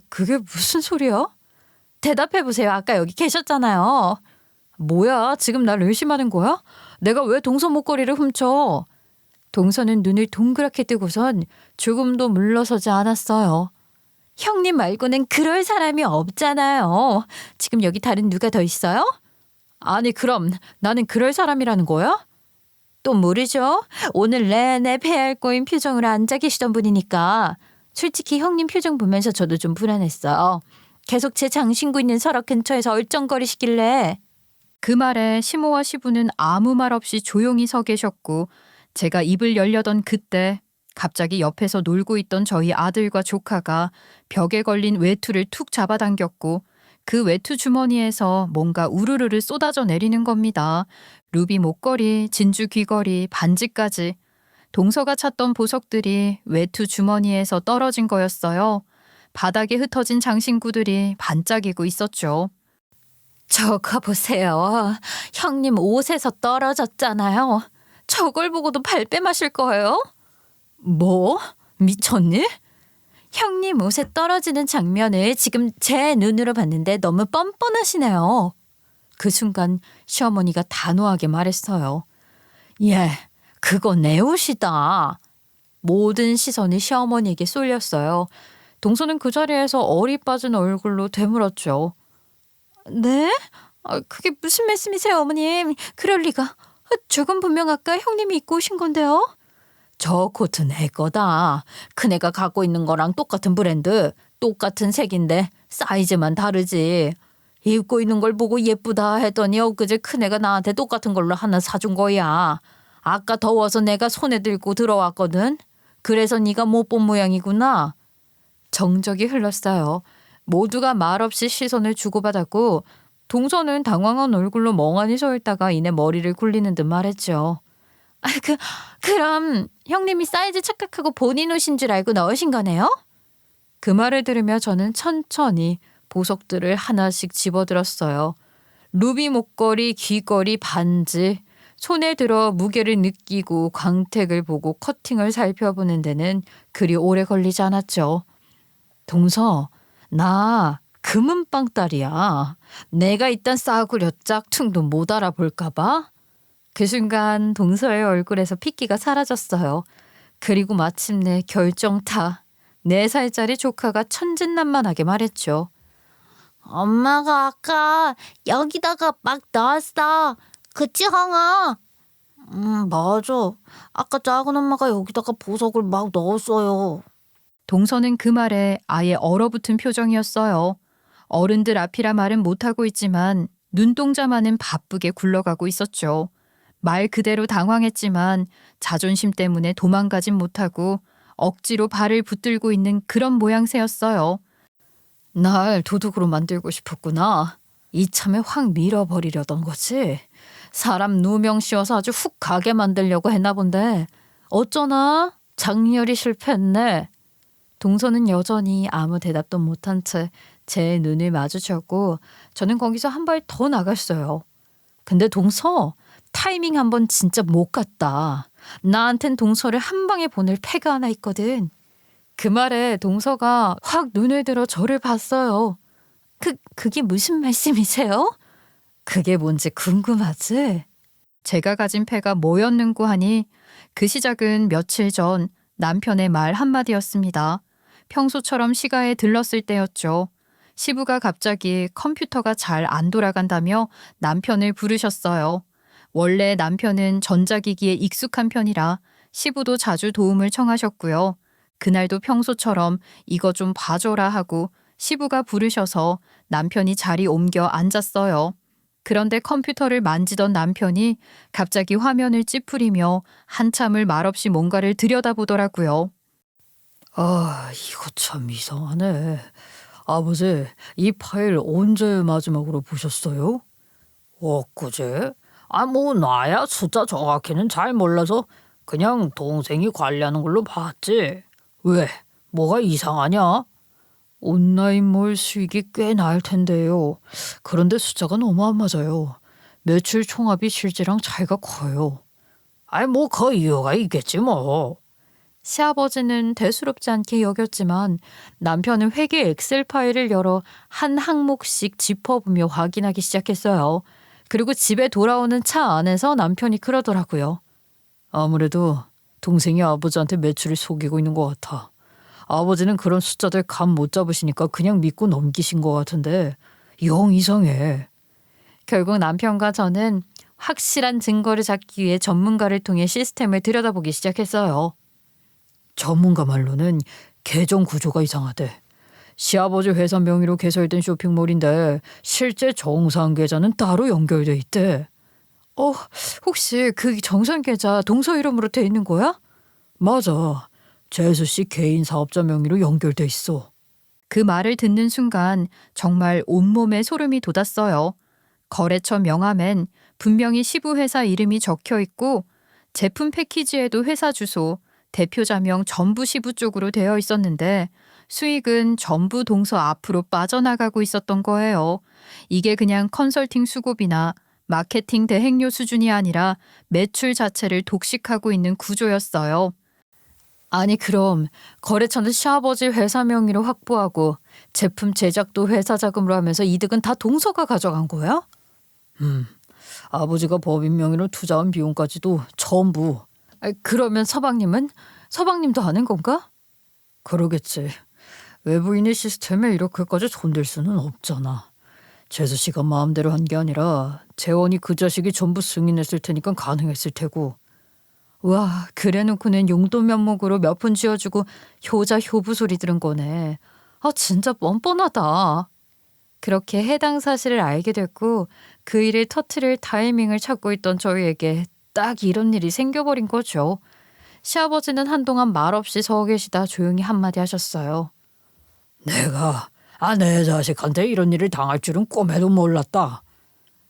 그게 무슨 소리야? 대답해보세요. 아까 여기 계셨잖아요. 뭐야? 지금 날 의심하는 거야? 내가 왜 동서 목걸이를 훔쳐? 동서는 눈을 동그랗게 뜨고선 조금도 물러서지 않았어요. 형님 말고는 그럴 사람이 없잖아요. 지금 여기 다른 누가 더 있어요? 아니 그럼 나는 그럴 사람이라는 거야? 또 모르죠. 오늘 내내 패할 꼬인 표정으로 앉아 계시던 분이니까. 솔직히 형님 표정 보면서 저도 좀 불안했어요. 계속 제 장신구 있는 서랍 근처에서 얼쩡거리시길래.
그 말에 시모와 시부는 아무 말 없이 조용히 서 계셨고 제가 입을 열려던 그때 갑자기 옆에서 놀고 있던 저희 아들과 조카가 벽에 걸린 외투를 툭 잡아당겼고 그 외투 주머니에서 뭔가 우르르르 쏟아져 내리는 겁니다. 루비 목걸이, 진주 귀걸이, 반지까지. 동서가 찾던 보석들이 외투 주머니에서 떨어진 거였어요. 바닥에 흩어진 장신구들이 반짝이고 있었죠.
저거 보세요. 형님 옷에서 떨어졌잖아요. 저걸 보고도 발뺌하실 거예요? 뭐? 미쳤니? 형님 옷에 떨어지는 장면을 지금 제 눈으로 봤는데 너무 뻔뻔하시네요. 그 순간 시어머니가 단호하게 말했어요. 예, 그거 내 옷이다. 모든 시선이 시어머니에게 쏠렸어요. 동서는 그 자리에서 얼이 빠진 얼굴로 되물었죠. 네? 그게 무슨 말씀이세요, 어머님? 그럴 리가. 저건 분명 아까 형님이 입고 오신 건데요. 저 코트 내 거다. 큰애가 갖고 있는 거랑 똑같은 브랜드, 똑같은 색인데 사이즈만 다르지. 입고 있는 걸 보고 예쁘다 했더니 엊그제 큰애가 나한테 똑같은 걸로 하나 사준 거야. 아까 더워서 내가 손에 들고 들어왔거든. 그래서 네가 못 본 모양이구나.
정적이 흘렀어요. 모두가 말없이 시선을 주고받았고 동서는 당황한 얼굴로 멍하니 서 있다가 이내 머리를 굴리는 듯 말했죠.
그럼 형님이 사이즈 착각하고 본인 옷인 줄 알고 넣으신 거네요?
그 말을 들으며 저는 천천히 보석들을 하나씩 집어들었어요. 루비 목걸이, 귀걸이, 반지. 손에 들어 무게를 느끼고 광택을 보고 커팅을 살펴보는 데는 그리 오래 걸리지 않았죠. 동서, 나 금은빵 딸이야. 내가 이딴 싸구려 짝퉁도 못 알아볼까 봐. 그 순간 동서의 얼굴에서 핏기가 사라졌어요. 그리고 마침내 결정타. 4살짜리 조카가 천진난만하게 말했죠.
엄마가 아까 여기다가 막 넣었어. 그치, 형아? 맞아. 아까 작은 엄마가 여기다가 보석을 막 넣었어요.
동서는 그 말에 아예 얼어붙은 표정이었어요. 어른들 앞이라 말은 못하고 있지만 눈동자만은 바쁘게 굴러가고 있었죠. 말 그대로 당황했지만 자존심 때문에 도망가진 못하고 억지로 발을 붙들고 있는 그런 모양새였어요.
날 도둑으로 만들고 싶었구나. 이참에 확 밀어버리려던 거지. 사람 누명 씌워서 아주 훅 가게 만들려고 했나 본데 어쩌나 장렬히 실패했네. 동서는 여전히 아무 대답도 못한 채 제 눈을 마주쳤고 저는 거기서 한 발 더 나갔어요. 근데 동서 타이밍 한 번 진짜 못 갔다. 나한텐 동서를 한 방에 보낼 패가 하나 있거든. 그 말에 동서가 확 눈을 들어 저를 봤어요. 그게 무슨 말씀이세요? 그게 뭔지 궁금하지?
제가 가진 패가 뭐였는고 하니 그 시작은 며칠 전 남편의 말 한마디였습니다. 평소처럼 시가에 들렀을 때였죠. 시부가 갑자기 컴퓨터가 잘 안 돌아간다며 남편을 부르셨어요. 원래 남편은 전자기기에 익숙한 편이라 시부도 자주 도움을 청하셨고요. 그날도 평소처럼 이거 좀 봐줘라 하고 시부가 부르셔서 남편이 자리 옮겨 앉았어요. 그런데 컴퓨터를 만지던 남편이 갑자기 화면을 찌푸리며 한참을 말없이 뭔가를 들여다보더라고요.
아, 이거 참 이상하네. 아버지, 이 파일 언제 마지막으로 보셨어요? 엊그제? 뭐 나야 숫자 정확히는 잘 몰라서 그냥 동생이 관리하는 걸로 봤지. 왜? 뭐가 이상하냐? 온라인몰 수익이 꽤 나을 텐데요. 그런데 숫자가 너무 안 맞아요. 매출 총합이 실제랑 차이가 커요. 뭐 그 이유가 있겠지 뭐.
시아버지는 대수롭지 않게 여겼지만 남편은 회계 엑셀 파일을 열어 한 항목씩 짚어보며 확인하기 시작했어요. 그리고 집에 돌아오는 차 안에서 남편이 그러더라고요.
아무래도 동생이 아버지한테 매출을 속이고 있는 것 같아. 아버지는 그런 숫자들 감 못 잡으시니까 그냥 믿고 넘기신 것 같은데 영 이상해.
결국 남편과 저는 확실한 증거를 찾기 위해 전문가를 통해 시스템을 들여다보기 시작했어요.
전문가 말로는 계정 구조가 이상하대. 시아버지 회사 명의로 개설된 쇼핑몰인데 실제 정상 계좌는 따로 연결돼 있대.
혹시 그 정선 계좌 동서 이름으로 돼 있는 거야?
맞아. 재수 씨 개인 사업자 명의로 연결돼 있어.
그 말을 듣는 순간 정말 온몸에 소름이 돋았어요. 거래처 명함엔 분명히 시부회사 이름이 적혀 있고 제품 패키지에도 회사 주소, 대표자명 전부 시부 쪽으로 되어 있었는데 수익은 전부 동서 앞으로 빠져나가고 있었던 거예요. 이게 그냥 컨설팅 수고비나 마케팅 대행료 수준이 아니라 매출 자체를 독식하고 있는 구조였어요.
아니 그럼 거래처는 시아버지 회사 명의로 확보하고 제품 제작도 회사 자금으로 하면서 이득은 다 동서가 가져간 거야?
아버지가 법인 명의로 투자한 비용까지도 전부.
그러면 서방님은? 서방님도 아는 건가?
그러겠지. 외부인의 시스템에 이렇게까지 손댈 수는 없잖아. 재수 씨가 마음대로 한 게 아니라 재원이 그 자식이 전부 승인했을 테니까 가능했을 테고.
와 그래놓고는 용돈 면목으로 몇 푼 쥐어주고 효자 효부 소리 들은 거네. 진짜 뻔뻔하다. 그렇게 해당 사실을 알게 됐고 그 일을 터트릴 타이밍을 찾고 있던 저희에게 딱 이런 일이 생겨버린 거죠. 시아버지는 한동안 말없이 서 계시다 조용히 한마디 하셨어요.
내가 내 자식한테 이런 일을 당할 줄은 꿈에도 몰랐다.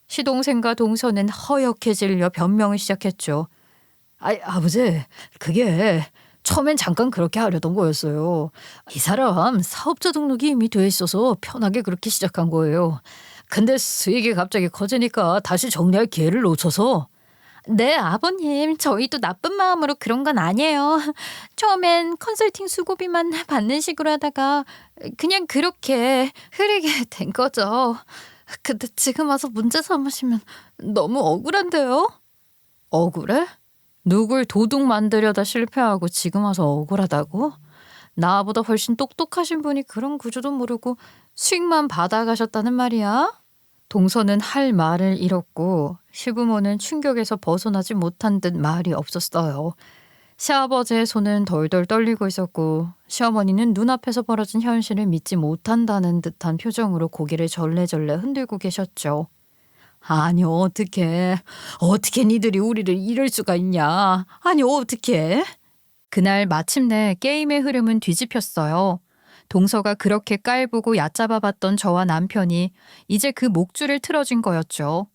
시동생과 동서는 허옇게 질려 변명을 시작했죠.
아버지, 그게 처음엔 잠깐 그렇게 하려던 거였어요. 이 사람 사업자 등록이 이미 돼 있어서 편하게 그렇게 시작한 거예요. 근데 수익이 갑자기 커지니까 다시 정리할 기회를 놓쳐서.
네, 아버님. 저희도 나쁜 마음으로 그런 건 아니에요. 처음엔 컨설팅 수고비만 받는 식으로 하다가 그냥 그렇게 흐르게 된 거죠. 근데 지금 와서 문제 삼으시면 너무 억울한데요?
억울해?
누굴 도둑 만들려다 실패하고 지금 와서 억울하다고? 나보다 훨씬 똑똑하신 분이 그런 구조도 모르고 수익만 받아가셨다는 말이야? 동서는 할 말을 잃었고 시부모는 충격에서 벗어나지 못한 듯 말이 없었어요. 시아버지의 손은 덜덜 떨리고 있었고 시어머니는 눈앞에서 벌어진 현실을 믿지 못한다는 듯한 표정으로 고개를 절레절레 흔들고 계셨죠.
아니 어떻게 니들이 우리를 이럴 수가 있냐. 아니 어떻게.
그날 마침내 게임의 흐름은 뒤집혔어요. 동서가 그렇게 깔보고 얕잡아봤던 저와 남편이 이제 그 목줄을 틀어진 거였죠.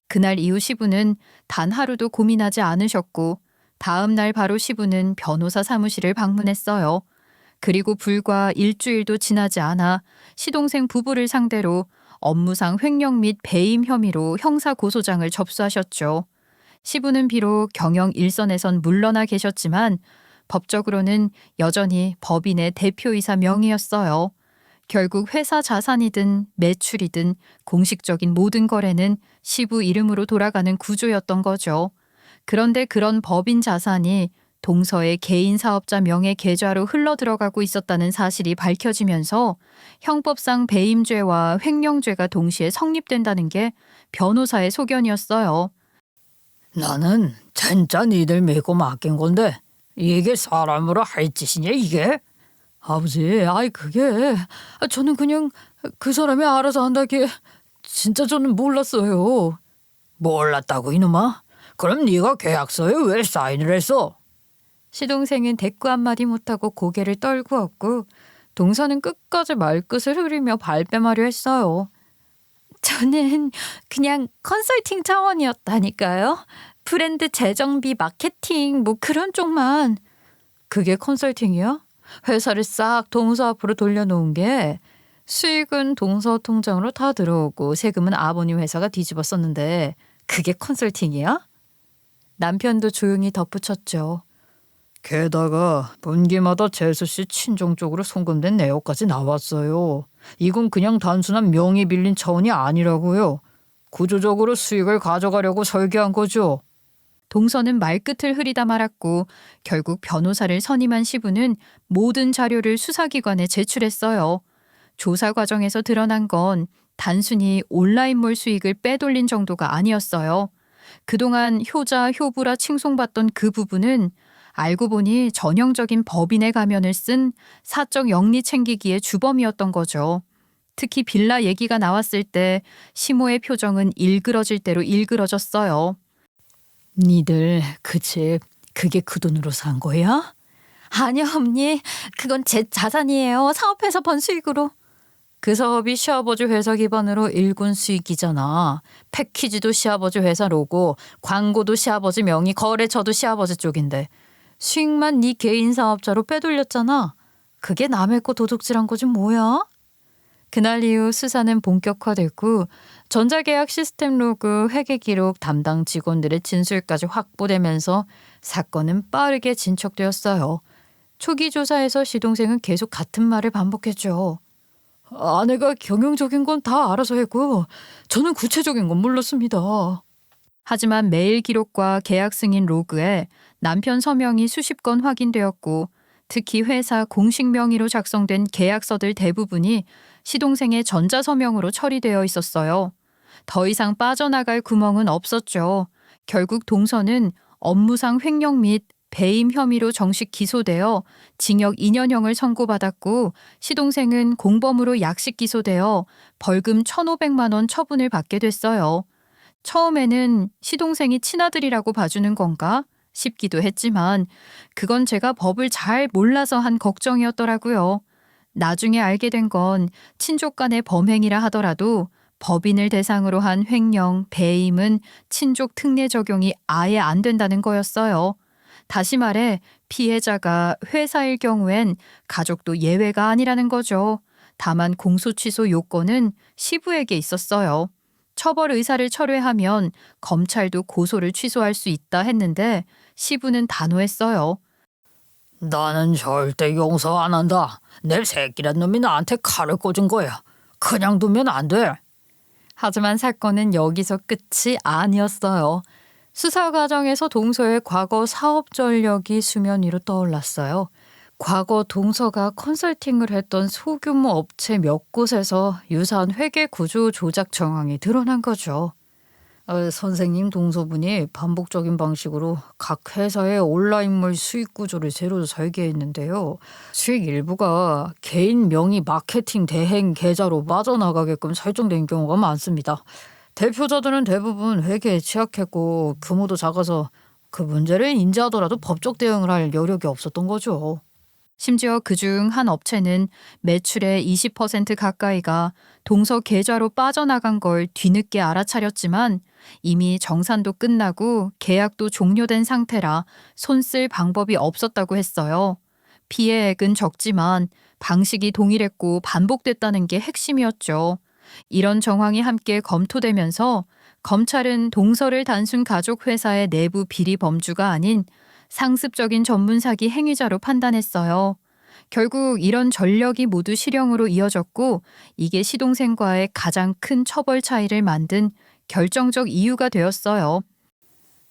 그날 이후 시부는 단 하루도 고민하지 않으셨고 다음 날 바로 시부는 변호사 사무실을 방문했어요. 그리고 불과 일주일도 지나지 않아 시동생 부부를 상대로 업무상 횡령 및 배임 혐의로 형사고소장을 접수하셨죠. 시부는 비록 경영 일선에선 물러나 계셨지만 법적으로는 여전히 법인의 대표이사 명의였어요. 결국 회사 자산이든 매출이든 공식적인 모든 거래는 시부 이름으로 돌아가는 구조였던 거죠. 그런데 그런 법인 자산이 동서의 개인 사업자 명의 계좌로 흘러들어가고 있었다는 사실이 밝혀지면서 형법상 배임죄와 횡령죄가 동시에 성립된다는 게 변호사의 소견이었어요.
나는 진짜 니들 믿고 맡긴 건데 이게 사람으로 할 짓이냐 이게? 아버지, 그게 저는 그냥 그 사람이 알아서 한다기에 진짜 저는 몰랐어요. 몰랐다고 이놈아? 그럼 네가 계약서에 왜 사인을 했어?
시동생은 대꾸 한마디 못하고 고개를 떨구었고 동서는 끝까지 말끝을 흐리며 발뺌하려 했어요. 저는 그냥 컨설팅 차원이었다니까요. 브랜드 재정비, 마케팅 뭐 그런 쪽만.
그게 컨설팅이야? 회사를 싹 동서 앞으로 돌려놓은 게 수익은 동서 통장으로 다 들어오고 세금은 아버님 회사가 뒤집어 썼는데 그게 컨설팅이야?
남편도 조용히 덧붙였죠.
게다가 분기마다 재수씨 친정 쪽으로 송금된 내역까지 나왔어요. 이건 그냥 단순한 명의 빌린 차원이 아니라고요. 구조적으로 수익을 가져가려고 설계한 거죠.
동서는 말끝을 흐리다 말았고 결국 변호사를 선임한 시부는 모든 자료를 수사기관에 제출했어요. 조사 과정에서 드러난 건 단순히 온라인몰 수익을 빼돌린 정도가 아니었어요. 그동안 효자, 효부라 칭송받던 그 부분은 알고 보니 전형적인 법인의 가면을 쓴 사적 영리 챙기기의 주범이었던 거죠. 특히 빌라 얘기가 나왔을 때 시모의 표정은 일그러질 대로 일그러졌어요.
니들 그 집 그게 그 돈으로 산 거야?
아니요, 언니. 그건 제 자산이에요. 사업해서 번 수익으로.
그 사업이 시아버지 회사 기반으로 일군 수익이잖아. 패키지도 시아버지 회사 로고, 광고도 시아버지 명의, 거래처도 시아버지 쪽인데 수익만 네 개인 사업자로 빼돌렸잖아. 그게 남의 거 도둑질한 거지 뭐야?
그날 이후 수사는 본격화됐고 전자계약 시스템 로그, 회계 기록 담당 직원들의 진술까지 확보되면서 사건은 빠르게 진척되었어요. 초기 조사에서 시동생은 계속 같은 말을 반복했죠.
아내가 경영적인 건 다 알아서 했고 저는 구체적인 건 몰랐습니다.
하지만 메일 기록과 계약 승인 로그에 남편 서명이 수십 건 확인되었고 특히 회사 공식 명의로 작성된 계약서들 대부분이 시동생의 전자서명으로 처리되어 있었어요. 더 이상 빠져나갈 구멍은 없었죠. 결국 동서는 업무상 횡령 및 배임 혐의로 정식 기소되어 징역 2년형을 선고받았고 시동생은 공범으로 약식 기소되어 벌금 1,500만 원 처분을 받게 됐어요. 처음에는 시동생이 친아들이라고 봐주는 건가 싶기도 했지만 그건 제가 법을 잘 몰라서 한 걱정이었더라고요. 나중에 알게 된 건 친족 간의 범행이라 하더라도 법인을 대상으로 한 횡령, 배임은 친족 특례 적용이 아예 안 된다는 거였어요. 다시 말해 피해자가 회사일 경우엔 가족도 예외가 아니라는 거죠. 다만 공소 취소 요건은 시부에게 있었어요. 처벌 의사를 철회하면 검찰도 고소를 취소할 수 있다 했는데 시부는 단호했어요.
나는 절대 용서 안 한다. 내 새끼란 놈이 나한테 칼을 꽂은 거야. 그냥 두면 안 돼.
하지만 사건은 여기서 끝이 아니었어요. 수사 과정에서 동서의 과거 사업 전력이 수면 위로 떠올랐어요. 과거 동서가 컨설팅을 했던 소규모 업체 몇 곳에서 유사한 회계 구조 조작 정황이 드러난 거죠.
선생님 동서분이 반복적인 방식으로 각 회사의 온라인몰 수익 구조를 새로 설계했는데요. 수익 일부가 개인 명의 마케팅 대행 계좌로 빠져나가게끔 설정된 경우가 많습니다. 대표자들은 대부분 회계에 취약했고 규모도 작아서 그 문제를 인지하더라도 법적 대응을 할 여력이 없었던 거죠.
심지어 그중 한 업체는 매출의 20% 가까이가 동서 계좌로 빠져나간 걸 뒤늦게 알아차렸지만 이미 정산도 끝나고 계약도 종료된 상태라 손쓸 방법이 없었다고 했어요. 피해액은 적지만 방식이 동일했고 반복됐다는 게 핵심이었죠. 이런 정황이 함께 검토되면서 검찰은 동서를 단순 가족 회사의 내부 비리 범주가 아닌 상습적인 전문 사기 행위자로 판단했어요. 결국 이런 전력이 모두 실형으로 이어졌고 이게 시동생과의 가장 큰 처벌 차이를 만든 결정적 이유가 되었어요.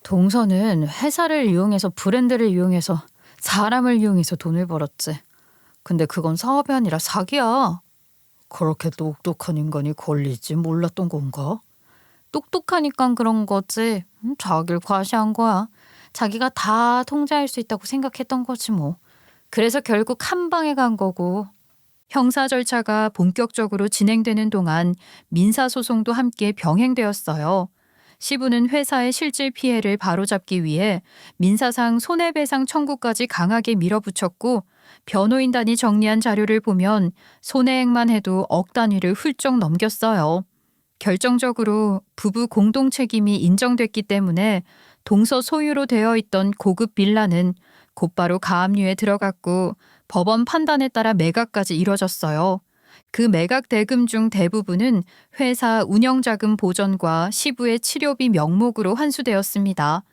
동서는 회사를 이용해서 브랜드를 이용해서 사람을 이용해서 돈을 벌었지. 근데 그건 사업이 아니라 사기야. 그렇게 똑똑한 인간이 걸릴지 몰랐던 건가? 똑똑하니까 그런 거지. 자기를 과시한 거야. 자기가 다 통제할 수 있다고 생각했던 거지 뭐. 그래서 결국 한 방에 간 거고.
형사 절차가 본격적으로 진행되는 동안 민사소송도 함께 병행되었어요. 시부는 회사의 실질 피해를 바로잡기 위해 민사상 손해배상 청구까지 강하게 밀어붙였고 변호인단이 정리한 자료를 보면 손해액만 해도 억 단위를 훌쩍 넘겼어요. 결정적으로 부부 공동 책임이 인정됐기 때문에 동서 소유로 되어 있던 고급 빌라는 곧바로 가압류에 들어갔고 법원 판단에 따라 매각까지 이뤄졌어요. 그 매각 대금 중 대부분은 회사 운영자금 보전과 시부의 치료비 명목으로 환수되었습니다.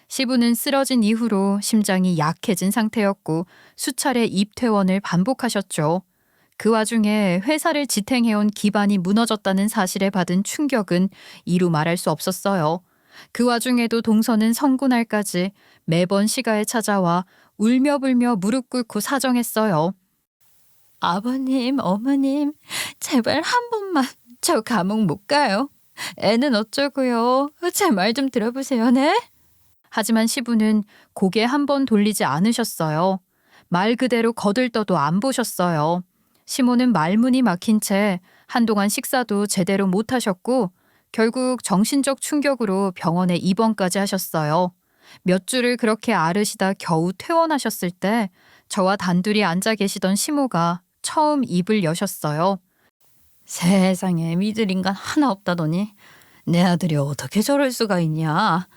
시부는 쓰러진 이후로 심장이 약해진 상태였고 수차례 입퇴원을 반복하셨죠. 그 와중에 회사를 지탱해온 기반이 무너졌다는 사실에 받은 충격은 이루 말할 수 없었어요. 그 와중에도 동서는 선고날까지 매번 시가에 찾아와 울며불며 무릎 꿇고 사정했어요.
아버님, 어머님, 제발 한 번만 저 감옥 못 가요. 애는 어쩌고요. 제 말 좀 들어보세요, 네?
하지만 시부는 고개 한 번 돌리지 않으셨어요. 말 그대로 거들떠도 안 보셨어요. 시모는 말문이 막힌 채 한동안 식사도 제대로 못 하셨고 결국 정신적 충격으로 병원에 입원까지 하셨어요. 몇 주를 그렇게 앓으시다 겨우 퇴원하셨을 때 저와 단둘이 앉아 계시던 시모가 처음 입을 여셨어요.
세상에 믿을 인간 하나 없다더니 내 아들이 어떻게 저럴 수가 있냐.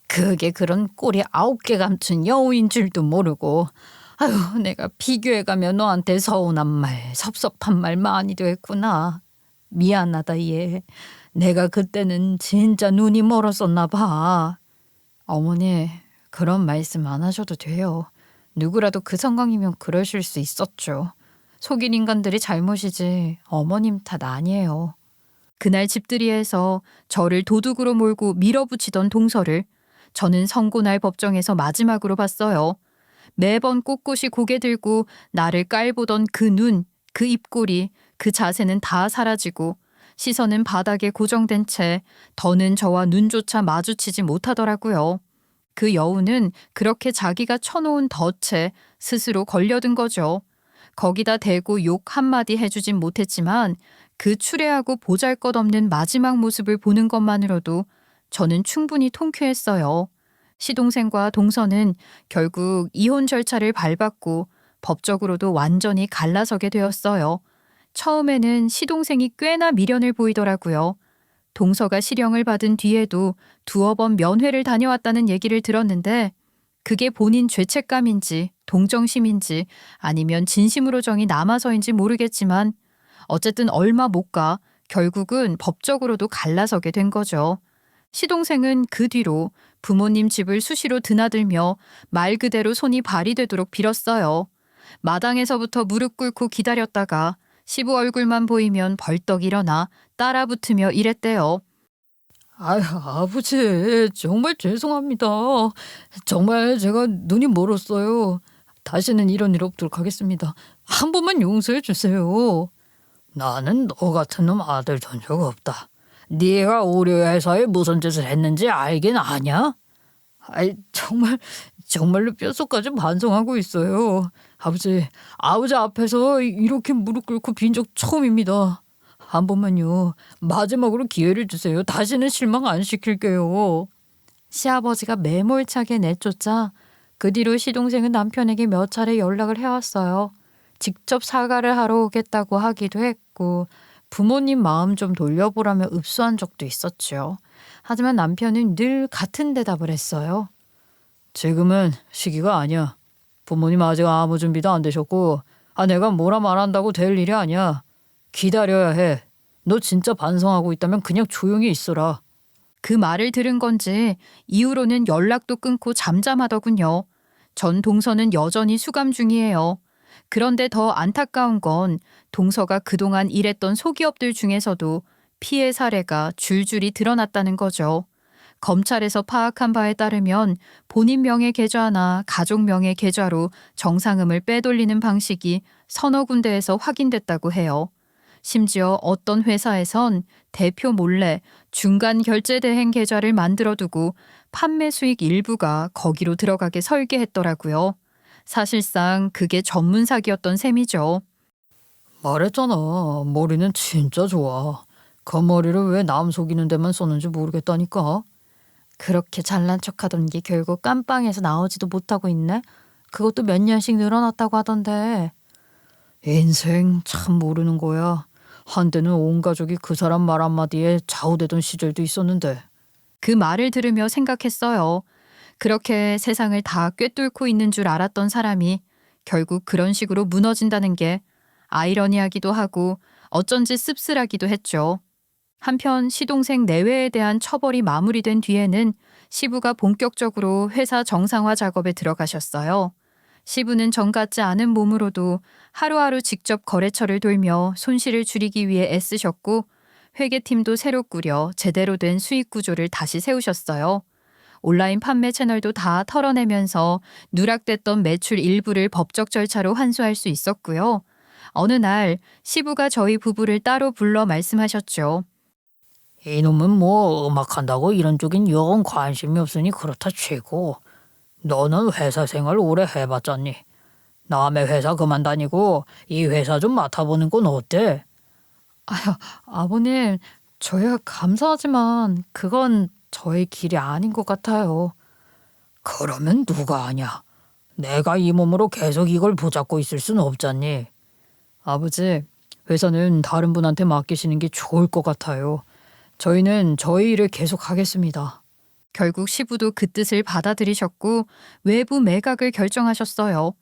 그게 그런 꼴이 9개 감춘 여우인 줄도 모르고 아유 내가 비교해가며 너한테 서운한 말 섭섭한 말 많이 됐구나. 미안하다 얘. 내가 그때는 진짜 눈이 멀었었나 봐. 어머니 그런 말씀 안 하셔도 돼요. 누구라도 그 상황이면 그러실 수 있었죠. 속인 인간들이 잘못이지 어머님 탓 아니에요.
그날 집들이에서 저를 도둑으로 몰고 밀어붙이던 동서를 저는 선고날 법정에서 마지막으로 봤어요. 매번 꼿꼿이 고개 들고 나를 깔보던 그 눈, 그 입꼬리, 그 자세는 다 사라지고 시선은 바닥에 고정된 채 더는 저와 눈조차 마주치지 못하더라고요. 그 여우는 그렇게 자기가 쳐놓은 덫에 스스로 걸려든 거죠. 거기다 대고 욕 한마디 해주진 못했지만 그 추레하고 보잘것없는 마지막 모습을 보는 것만으로도 저는 충분히 통쾌했어요. 시동생과 동서는 결국 이혼 절차를 밟았고 법적으로도 완전히 갈라서게 되었어요. 처음에는 시동생이 꽤나 미련을 보이더라고요. 동서가 실형을 받은 뒤에도 두어 번 면회를 다녀왔다는 얘기를 들었는데 그게 본인 죄책감인지 동정심인지 아니면 진심으로 정이 남아서인지 모르겠지만 어쨌든 얼마 못 가 결국은 법적으로도 갈라서게 된 거죠. 시동생은 그 뒤로 부모님 집을 수시로 드나들며 말 그대로 손이 발이 되도록 빌었어요. 마당에서부터 무릎 꿇고 기다렸다가 시부 얼굴만 보이면 벌떡 일어나 따라붙으며 이랬대요.
아유 아버지 정말 죄송합니다. 정말 제가 눈이 멀었어요. 다시는 이런 일 없도록 하겠습니다. 한 번만 용서해 주세요. 나는 너 같은 놈 아들 둔 적 없다. 네가 우리 회사에 무슨 짓을 했는지 알긴 아냐? 아이, 정말로 뼛속까지 반성하고 있어요. 아버지 앞에서 이렇게 무릎 꿇고 빈 적 처음입니다. 한 번만요. 마지막으로 기회를 주세요. 다시는 실망 안 시킬게요.
시아버지가 매몰차게 내쫓자 그 뒤로 시동생은 남편에게 몇 차례 연락을 해왔어요. 직접 사과를 하러 오겠다고 하기도 했고 부모님 마음 좀 돌려보라며 읍수한 적도 있었죠. 하지만 남편은 늘 같은 대답을 했어요.
지금은 시기가 아니야. 부모님 아직 아무 준비도 안 되셨고 내가 뭐라 말한다고 될 일이 아니야. 기다려야 해. 너 진짜 반성하고 있다면 그냥 조용히 있어라.
그 말을 들은 건지 이후로는 연락도 끊고 잠잠하더군요. 전 동서는 여전히 수감 중이에요. 그런데 더 안타까운 건 동서가 그동안 일했던 소기업들 중에서도 피해 사례가 줄줄이 드러났다는 거죠. 검찰에서 파악한 바에 따르면 본인 명의 계좌나 가족 명의 계좌로 정상금을 빼돌리는 방식이 서너 군데에서 확인됐다고 해요. 심지어 어떤 회사에선 대표 몰래 중간 결제 대행 계좌를 만들어두고 판매 수익 일부가 거기로 들어가게 설계했더라고요. 사실상 그게 전문 사기였던 셈이죠.
말했잖아. 머리는 진짜 좋아. 그 머리를 왜 남 속이는 데만 썼는지 모르겠다니까.
그렇게 잘난 척하던 게 결국 깜빵에서 나오지도 못하고 있네. 그것도 몇 년씩 늘어났다고 하던데.
인생 참 모르는 거야. 한때는 온 가족이 그 사람 말 한마디에 좌우되던 시절도 있었는데.
그 말을 들으며 생각했어요. 그렇게 세상을 다 꿰뚫고 있는 줄 알았던 사람이 결국 그런 식으로 무너진다는 게 아이러니하기도 하고 어쩐지 씁쓸하기도 했죠. 한편 시동생 내외에 대한 처벌이 마무리된 뒤에는 시부가 본격적으로 회사 정상화 작업에 들어가셨어요. 시부는 전 같지 않은 몸으로도 하루하루 직접 거래처를 돌며 손실을 줄이기 위해 애쓰셨고 회계팀도 새로 꾸려 제대로 된 수익 구조를 다시 세우셨어요. 온라인 판매 채널도 다 털어내면서 누락됐던 매출 일부를 법적 절차로 환수할 수 있었고요. 어느 날 시부가 저희 부부를 따로 불러 말씀하셨죠.
이놈은 뭐 음악한다고 이런 쪽엔 영 관심이 없으니 그렇다 치고 너는 회사 생활 오래 해봤잖니. 남의 회사 그만 다니고 이 회사 좀 맡아보는 건 어때?
아버님, 저야 감사하지만 그건 저의 길이 아닌 것 같아요.
그러면 누가 아냐? 내가 이 몸으로 계속 이걸 붙잡고 있을 순 없잖니. 아버지, 회사는 다른 분한테 맡기시는 게 좋을 것 같아요. 저희는 저희 일을 계속 하겠습니다.
결국 시부도 그 뜻을 받아들이셨고 외부 매각을 결정하셨어요.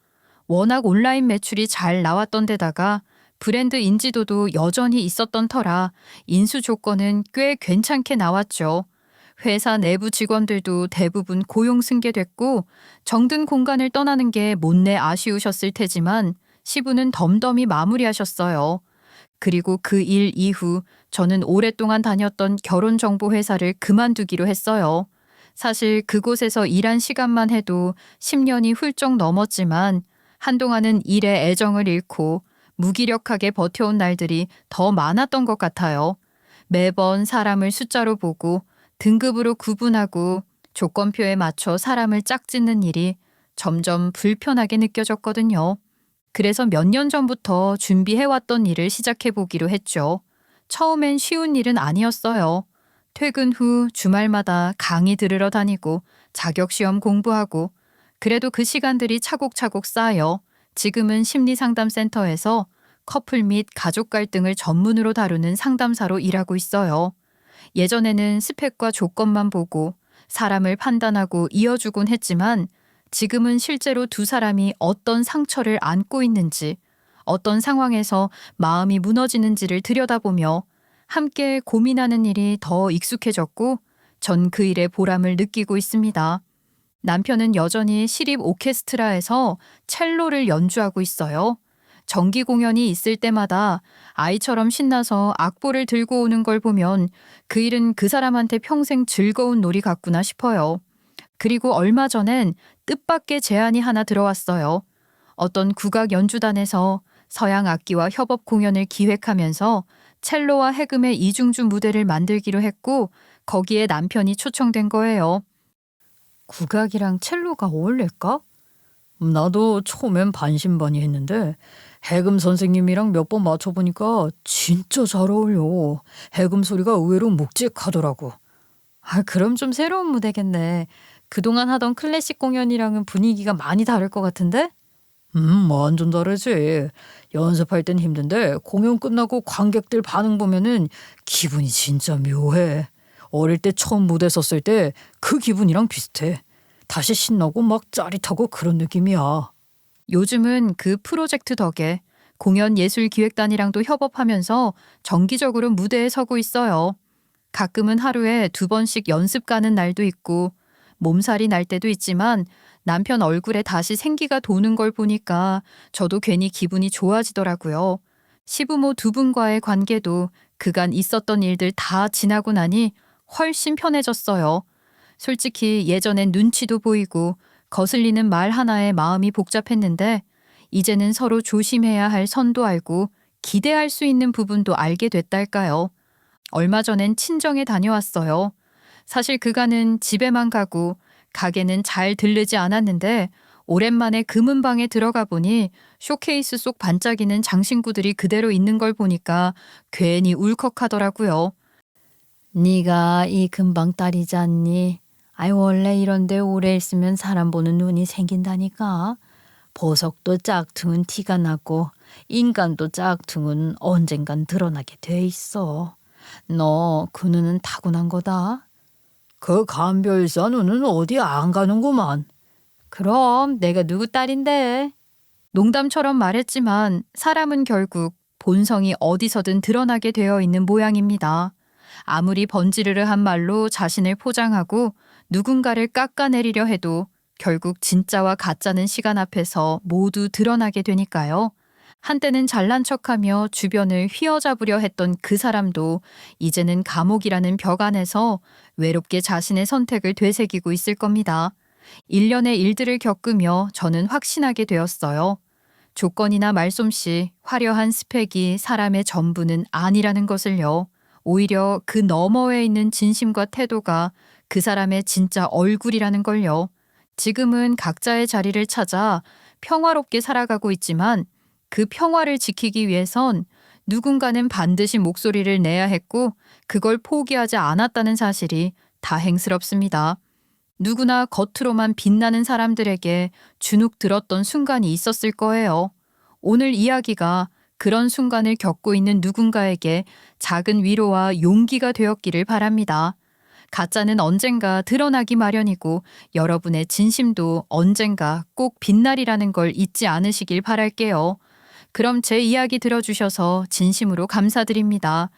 워낙 온라인 매출이 잘 나왔던 데다가 브랜드 인지도도 여전히 있었던 터라 인수 조건은 꽤 괜찮게 나왔죠. 회사 내부 직원들도 대부분 고용 승계됐고 정든 공간을 떠나는 게 못내 아쉬우셨을 테지만 시부는 덤덤히 마무리하셨어요. 그리고 그 일 이후 저는 오랫동안 다녔던 결혼정보회사를 그만두기로 했어요. 사실 그곳에서 일한 시간만 해도 10년이 훌쩍 넘었지만 한동안은 일에 애정을 잃고 무기력하게 버텨온 날들이 더 많았던 것 같아요. 매번 사람을 숫자로 보고 등급으로 구분하고 조건표에 맞춰 사람을 짝짓는 일이 점점 불편하게 느껴졌거든요. 그래서 몇 년 전부터 준비해왔던 일을 시작해보기로 했죠. 처음엔 쉬운 일은 아니었어요. 퇴근 후 주말마다 강의 들으러 다니고 자격시험 공부하고 그래도 그 시간들이 차곡차곡 쌓여 지금은 심리상담센터에서 커플 및 가족 갈등을 전문으로 다루는 상담사로 일하고 있어요. 예전에는 스펙과 조건만 보고 사람을 판단하고 이어주곤 했지만 지금은 실제로 두 사람이 어떤 상처를 안고 있는지, 어떤 상황에서 마음이 무너지는지를 들여다보며 함께 고민하는 일이 더 익숙해졌고 전 그 일에 보람을 느끼고 있습니다. 남편은 여전히 시립 오케스트라에서 첼로를 연주하고 있어요. 정기 공연이 있을 때마다 아이처럼 신나서 악보를 들고 오는 걸 보면 그 일은 그 사람한테 평생 즐거운 놀이 같구나 싶어요. 그리고 얼마 전엔 뜻밖의 제안이 하나 들어왔어요. 어떤 국악 연주단에서 서양 악기와 협업 공연을 기획하면서 첼로와 해금의 이중주 무대를 만들기로 했고 거기에 남편이 초청된 거예요.
국악이랑 첼로가 어울릴까? 나도 처음엔 반신반의했는데 해금 선생님이랑 몇 번 맞춰보니까 진짜 잘 어울려. 해금 소리가 의외로 묵직하더라고.
그럼 좀 새로운 무대겠네. 그동안 하던 클래식 공연이랑은 분위기가 많이 다를 것 같은데?
완전 다르지. 연습할 땐 힘든데 공연 끝나고 관객들 반응 보면은 기분이 진짜 묘해. 어릴 때 처음 무대 섰을 때 그 기분이랑 비슷해. 다시 신나고 막 짜릿하고 그런 느낌이야.
요즘은 그 프로젝트 덕에 공연예술기획단이랑도 협업하면서 정기적으로 무대에 서고 있어요. 가끔은 하루에 2번씩 연습 가는 날도 있고 몸살이 날 때도 있지만 남편 얼굴에 다시 생기가 도는 걸 보니까 저도 괜히 기분이 좋아지더라고요. 시부모 2분과의 관계도 그간 있었던 일들 다 지나고 나니 훨씬 편해졌어요. 솔직히 예전엔 눈치도 보이고 거슬리는 말 하나에 마음이 복잡했는데 이제는 서로 조심해야 할 선도 알고 기대할 수 있는 부분도 알게 됐달까요. 얼마 전엔 친정에 다녀왔어요. 사실 그간은 집에만 가고 가게는 잘 들르지 않았는데 오랜만에 금은방에 들어가 보니 쇼케이스 속 반짝이는 장신구들이 그대로 있는 걸 보니까 괜히 울컥하더라고요.
네가 이 금방 딸이지 않니? 원래 이런데 오래 있으면 사람 보는 눈이 생긴다니까. 보석도 짝퉁은 티가 나고 인간도 짝퉁은 언젠간 드러나게 돼 있어. 너 그 눈은 타고난 거다. 그 감별사 눈은 어디 안 가는구만.
그럼 내가 누구 딸인데?
농담처럼 말했지만 사람은 결국 본성이 어디서든 드러나게 되어 있는 모양입니다. 아무리 번지르르한 말로 자신을 포장하고 누군가를 깎아내리려 해도 결국 진짜와 가짜는 시간 앞에서 모두 드러나게 되니까요. 한때는 잘난 척하며 주변을 휘어잡으려 했던 그 사람도 이제는 감옥이라는 벽 안에서 외롭게 자신의 선택을 되새기고 있을 겁니다. 일련의 일들을 겪으며 저는 확신하게 되었어요. 조건이나 말솜씨, 화려한 스펙이 사람의 전부는 아니라는 것을요. 오히려 그 너머에 있는 진심과 태도가 그 사람의 진짜 얼굴이라는 걸요. 지금은 각자의 자리를 찾아 평화롭게 살아가고 있지만 그 평화를 지키기 위해선 누군가는 반드시 목소리를 내야 했고 그걸 포기하지 않았다는 사실이 다행스럽습니다. 누구나 겉으로만 빛나는 사람들에게 주눅 들었던 순간이 있었을 거예요. 오늘 이야기가 그런 순간을 겪고 있는 누군가에게 작은 위로와 용기가 되었기를 바랍니다. 가짜는 언젠가 드러나기 마련이고 여러분의 진심도 언젠가 꼭 빛나리라는 걸 잊지 않으시길 바랄게요. 그럼 제 이야기 들어주셔서 진심으로 감사드립니다.